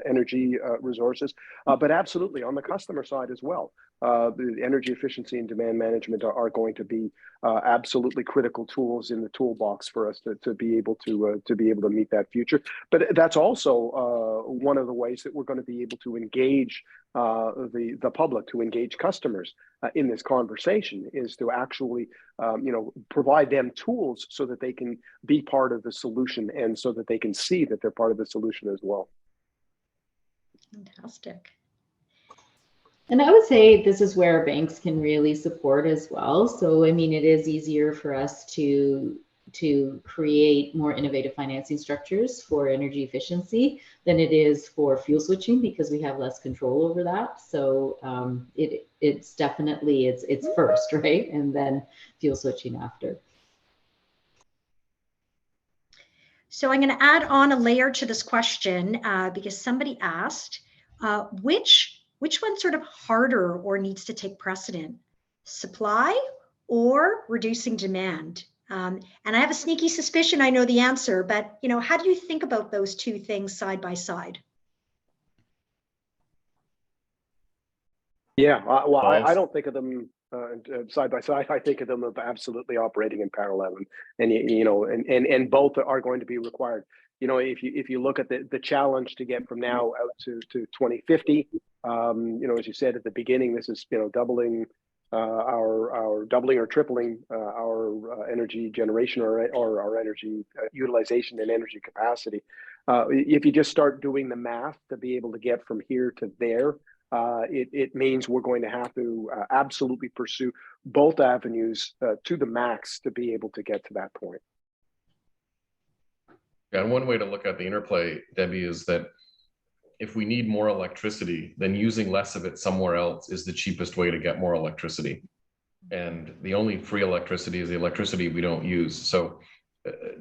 energy resources, but absolutely on the customer side as well. The energy efficiency and demand management are going to be absolutely critical tools in the toolbox for us to be able to meet that future. But that's also one of the ways that we're going to be able to engage the public, to engage customers in this conversation, is to actually provide them tools so that they can be part of the solution, and so that they can see that they're part of the solution as well. Fantastic. And I would say this is where banks can really support as well. So, I mean, it is easier for us to create more innovative financing structures for energy efficiency than it is for fuel switching, because we have less control over that. So it's definitely, it's first, right? And then fuel switching after. So I'm going to add on a layer to this question because somebody asked, which one's sort of harder or needs to take precedent, supply or reducing demand? And I have a sneaky suspicion I know the answer, but how do you think about those two things side by side? Yeah, well, I don't think of them side by side. I think of them as absolutely operating in parallel, and both are going to be required. If you look at the challenge to get from now out to 2050, as you said at the beginning, this is doubling our doubling or tripling our energy generation or our energy utilization and energy capacity. If you just start doing the math to be able to get from here to there, it means we're going to have to absolutely pursue both avenues to the max to be able to get to that point. And one way to look at the interplay, Debbie, is that if we need more electricity, then using less of it somewhere else is the cheapest way to get more electricity. And the only free electricity is the electricity we don't use. So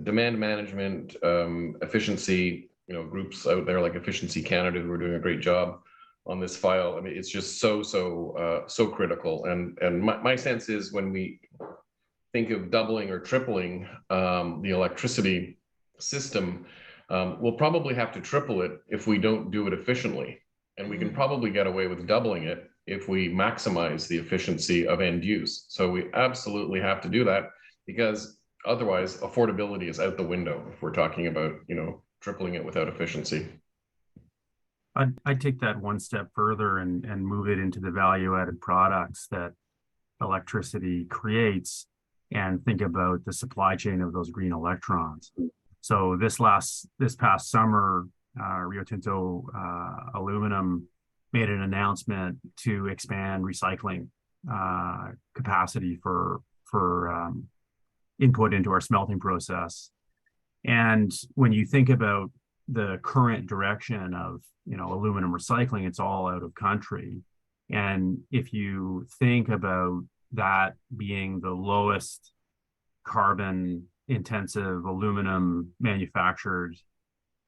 demand management, efficiency, groups out there like Efficiency Canada who are doing a great job on this file. I mean, it's just so critical. And my sense is when we think of doubling or tripling the electricity system, we'll probably have to triple it if we don't do it efficiently. And we can probably get away with doubling it if we maximize the efficiency of end use. So we absolutely have to do that, because otherwise affordability is out the window if we're talking about, tripling it without efficiency. I'd take that one step further and move it into the value-added products that electricity creates, and think about the supply chain of those green electrons. So this past summer, Rio Tinto Aluminum made an announcement to expand recycling capacity for input into our smelting process. And when you think about the current direction of aluminum recycling, it's all out of country. And if you think about that being the lowest carbon intensive aluminum manufactured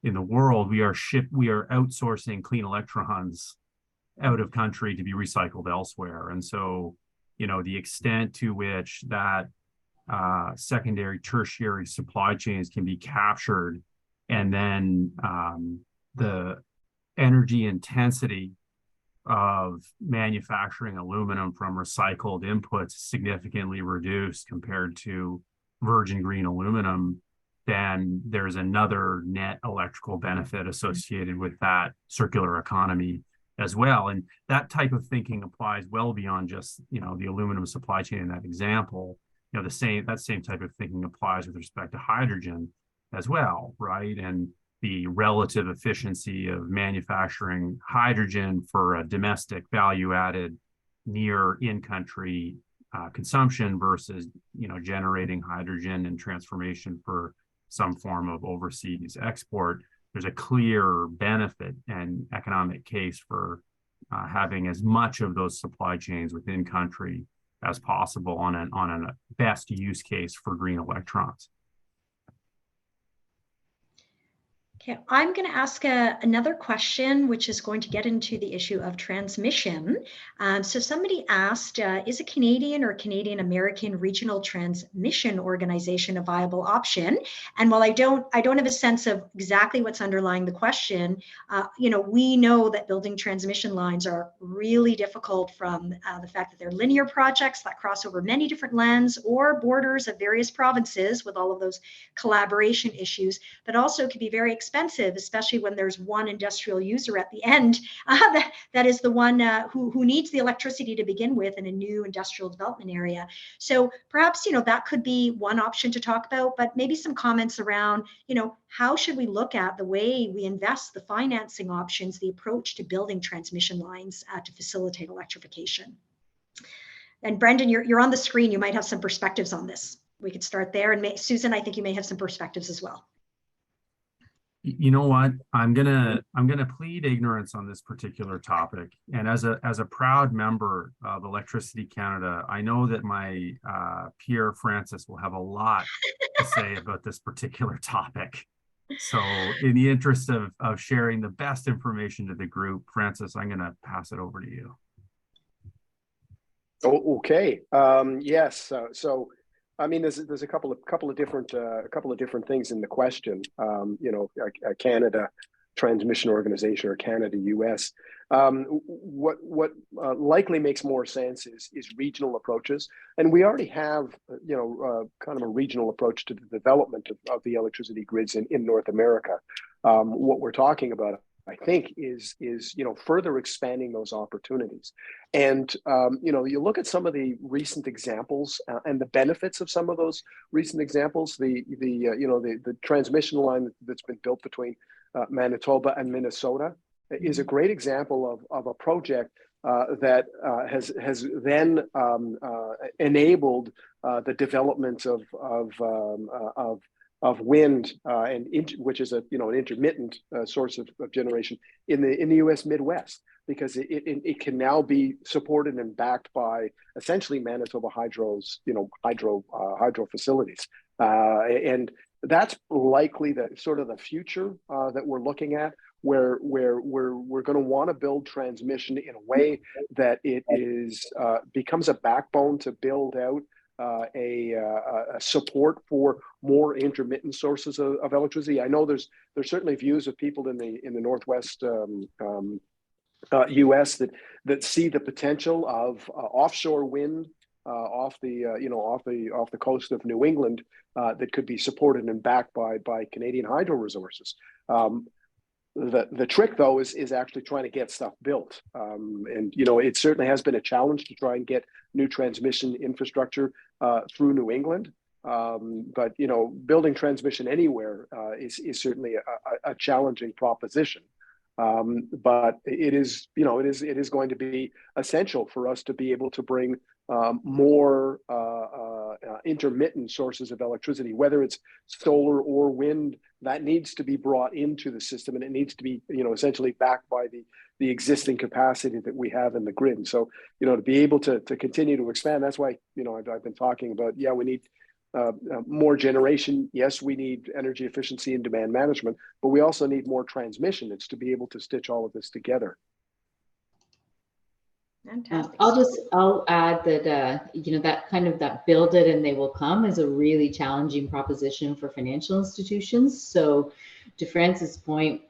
in the world, we are outsourcing clean electrons out of country to be recycled elsewhere. And so, the extent to which that secondary, tertiary supply chains can be captured, and then the energy intensity of manufacturing aluminum from recycled inputs significantly reduced compared to virgin green aluminum, then there's another net electrical benefit associated with that circular economy as well. And that type of thinking applies well beyond just, the aluminum supply chain in that example. That same type of thinking applies with respect to hydrogen as well, right? And the relative efficiency of manufacturing hydrogen for a domestic value-added near in-country consumption versus, generating hydrogen and transformation for some form of overseas export. There's a clear benefit and economic case for having as much of those supply chains within country as possible on a best use case for green electrons. Okay, I'm going to ask another question, which is going to get into the issue of transmission. So somebody asked, is a Canadian or Canadian American regional transmission organization a viable option? And while I don't have a sense of exactly what's underlying the question, we know that building transmission lines are really difficult from the fact that they're linear projects that cross over many different lands or borders of various provinces with all of those collaboration issues, but also can be very expensive, especially when there's one industrial user at the end that is the one who needs the electricity to begin with in a new industrial development area. So perhaps, that could be one option to talk about, but maybe some comments around, how should we look at the way we invest, the financing options, the approach to building transmission lines to facilitate electrification. And Brendan, you're on the screen. You might have some perspectives on this. We could start there. And Susan, I think you may have some perspectives as well. You know what? I'm gonna plead ignorance on this particular topic. And as a proud member of Electricity Canada, I know that my peer Francis will have a lot to say about this particular topic. So in the interest of sharing the best information to the group, Francis, I'm gonna pass it over to you. Oh, okay. Yes. So I mean, there's a couple of different things in the question. A Canada transmission organization or Canada US. What likely makes more sense is regional approaches, and we already have kind of a regional approach to the development of the electricity grids in North America. What we're talking about, I think, is further expanding those opportunities. And you look at some of the recent examples and the benefits of some of those recent examples. The transmission line that's been built between Manitoba and Minnesota is a great example of a project that has then enabled the development of wind which is an intermittent source of generation in the U.S. Midwest, because it can now be supported and backed by essentially Manitoba Hydro's hydro facilities, and that's likely the sort of the future that we're looking at, where we're going to want to build transmission in a way that it is becomes a backbone to build out a support for more intermittent sources of electricity. I know there's certainly views of people in the Northwest U.S. that see the potential of offshore wind off the coast of New England that could be supported and backed by Canadian hydro resources. The trick, though, is actually trying to get stuff built, and it certainly has been a challenge to try and get new transmission infrastructure through New England. But building transmission anywhere is certainly a challenging proposition. But it is going to be essential for us to be able to bring more intermittent sources of electricity, whether it's solar or wind. That needs to be brought into the system, and it needs to be essentially backed by the existing capacity that we have in the grid. And so to be able to continue to expand, that's why I've been talking about, we need more generation. Yes, we need energy efficiency and demand management, but we also need more transmission. It's to be able to stitch all of this together. Fantastic. I'll add that that build it and they will come is a really challenging proposition for financial institutions. So to Francis' point,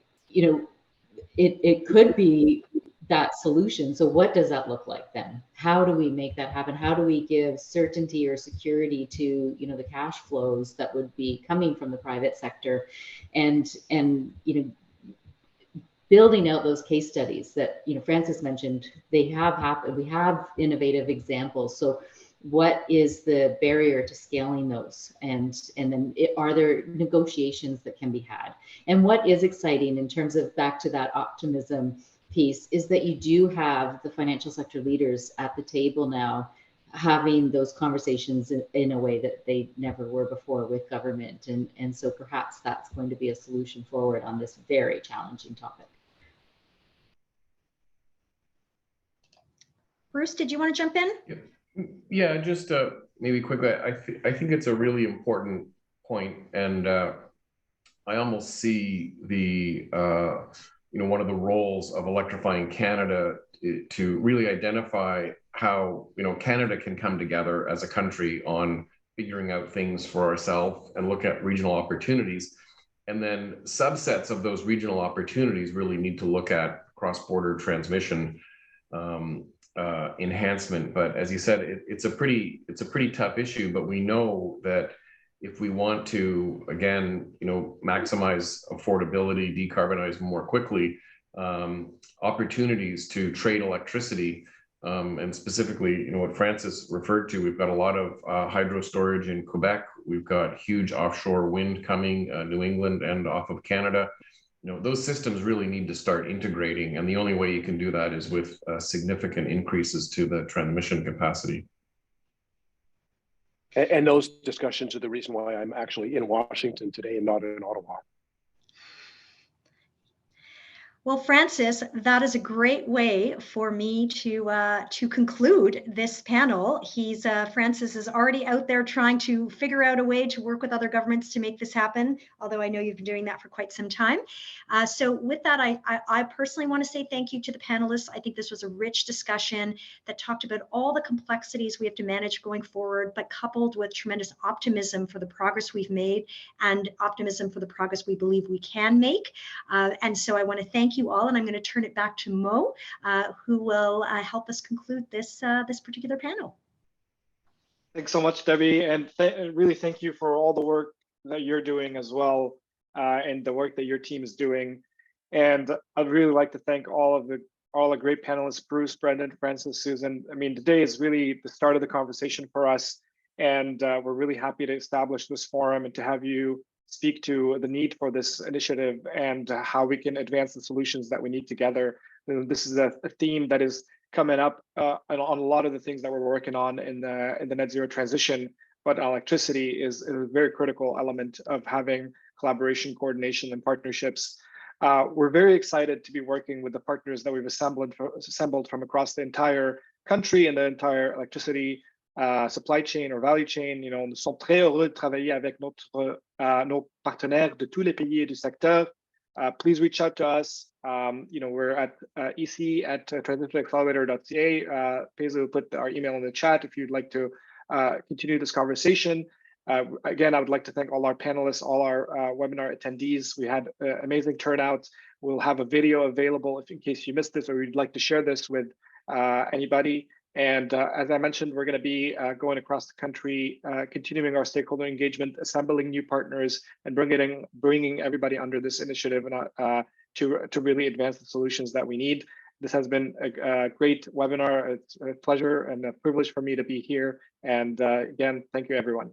it could be that solution. So what does that look like then? How do we make that happen? How do we give certainty or security to the cash flows that would be coming from the private sector, and building out those case studies that Francis mentioned? They have happened. We have innovative examples. So what is the barrier to scaling those, and then are there negotiations that can be had? And what is exciting in terms of, back to that optimism piece, is that you do have the financial sector leaders at the table now having those conversations in a way that they never were before with government, and so perhaps that's going to be a solution forward on this very challenging topic. Bruce, did you want to jump in? Yeah, just maybe quickly. I think it's a really important point, and I almost see the one of the roles of Electrifying Canada to really identify how Canada can come together as a country on figuring out things for ourselves and look at regional opportunities, and then subsets of those regional opportunities really need to look at cross-border transmission enhancement. But as you said, it's a pretty tough issue. But we know that if we want to, again, maximize affordability, decarbonize more quickly, opportunities to trade electricity, and specifically, what Francis referred to, we've got a lot of hydro storage in Quebec. We've got huge offshore wind coming, New England and off of Canada. Those systems really need to start integrating, and the only way you can do that is with significant increases to the transmission capacity. And those discussions are the reason why I'm actually in Washington today and not in Ottawa. Well, Francis, that is a great way for me to conclude this panel. Francis is already out there trying to figure out a way to work with other governments to make this happen, although I know you've been doing that for quite some time. So with that, I personally want to say thank you to the panelists. I think this was a rich discussion that talked about all the complexities we have to manage going forward, but coupled with tremendous optimism for the progress we've made and optimism for the progress we believe we can make. And so I want to thank you all, and I'm going to turn it back to Mo, who will help us conclude this particular panel. Thanks so much, Debbie, and really thank you for all the work that you're doing as well, and the work that your team is doing. And I'd really like to thank all the great panelists, Bruce, Brendan, Francis, Susan. I mean, today is really the start of the conversation for us, and we're really happy to establish this forum and to have you speak to the need for this initiative and how we can advance the solutions that we need together. This is a theme that is coming up on a lot of the things that we're working on in the net zero transition, but electricity is a very critical element of having collaboration, coordination, and partnerships. We're very excited to be working with the partners that we've assembled from across the entire country and the entire electricity supply chain or value chain. Nous sommes très heureux de travailler avec nos partenaires de tous les pays et du secteur. Please reach out to us. We're at ec@transitionaccelerator.ca. Paisley will put our email in the chat if you'd like to continue this conversation. Again, I would like to thank all our panelists, all our webinar attendees. We had amazing turnout. We'll have a video available in case you missed this or you'd like to share this with anybody. And as I mentioned, we're going to be going across the country, continuing our stakeholder engagement, assembling new partners, and bringing everybody under this initiative to really advance the solutions that we need. This has been a great webinar. It's a pleasure and a privilege for me to be here. And again, thank you, everyone.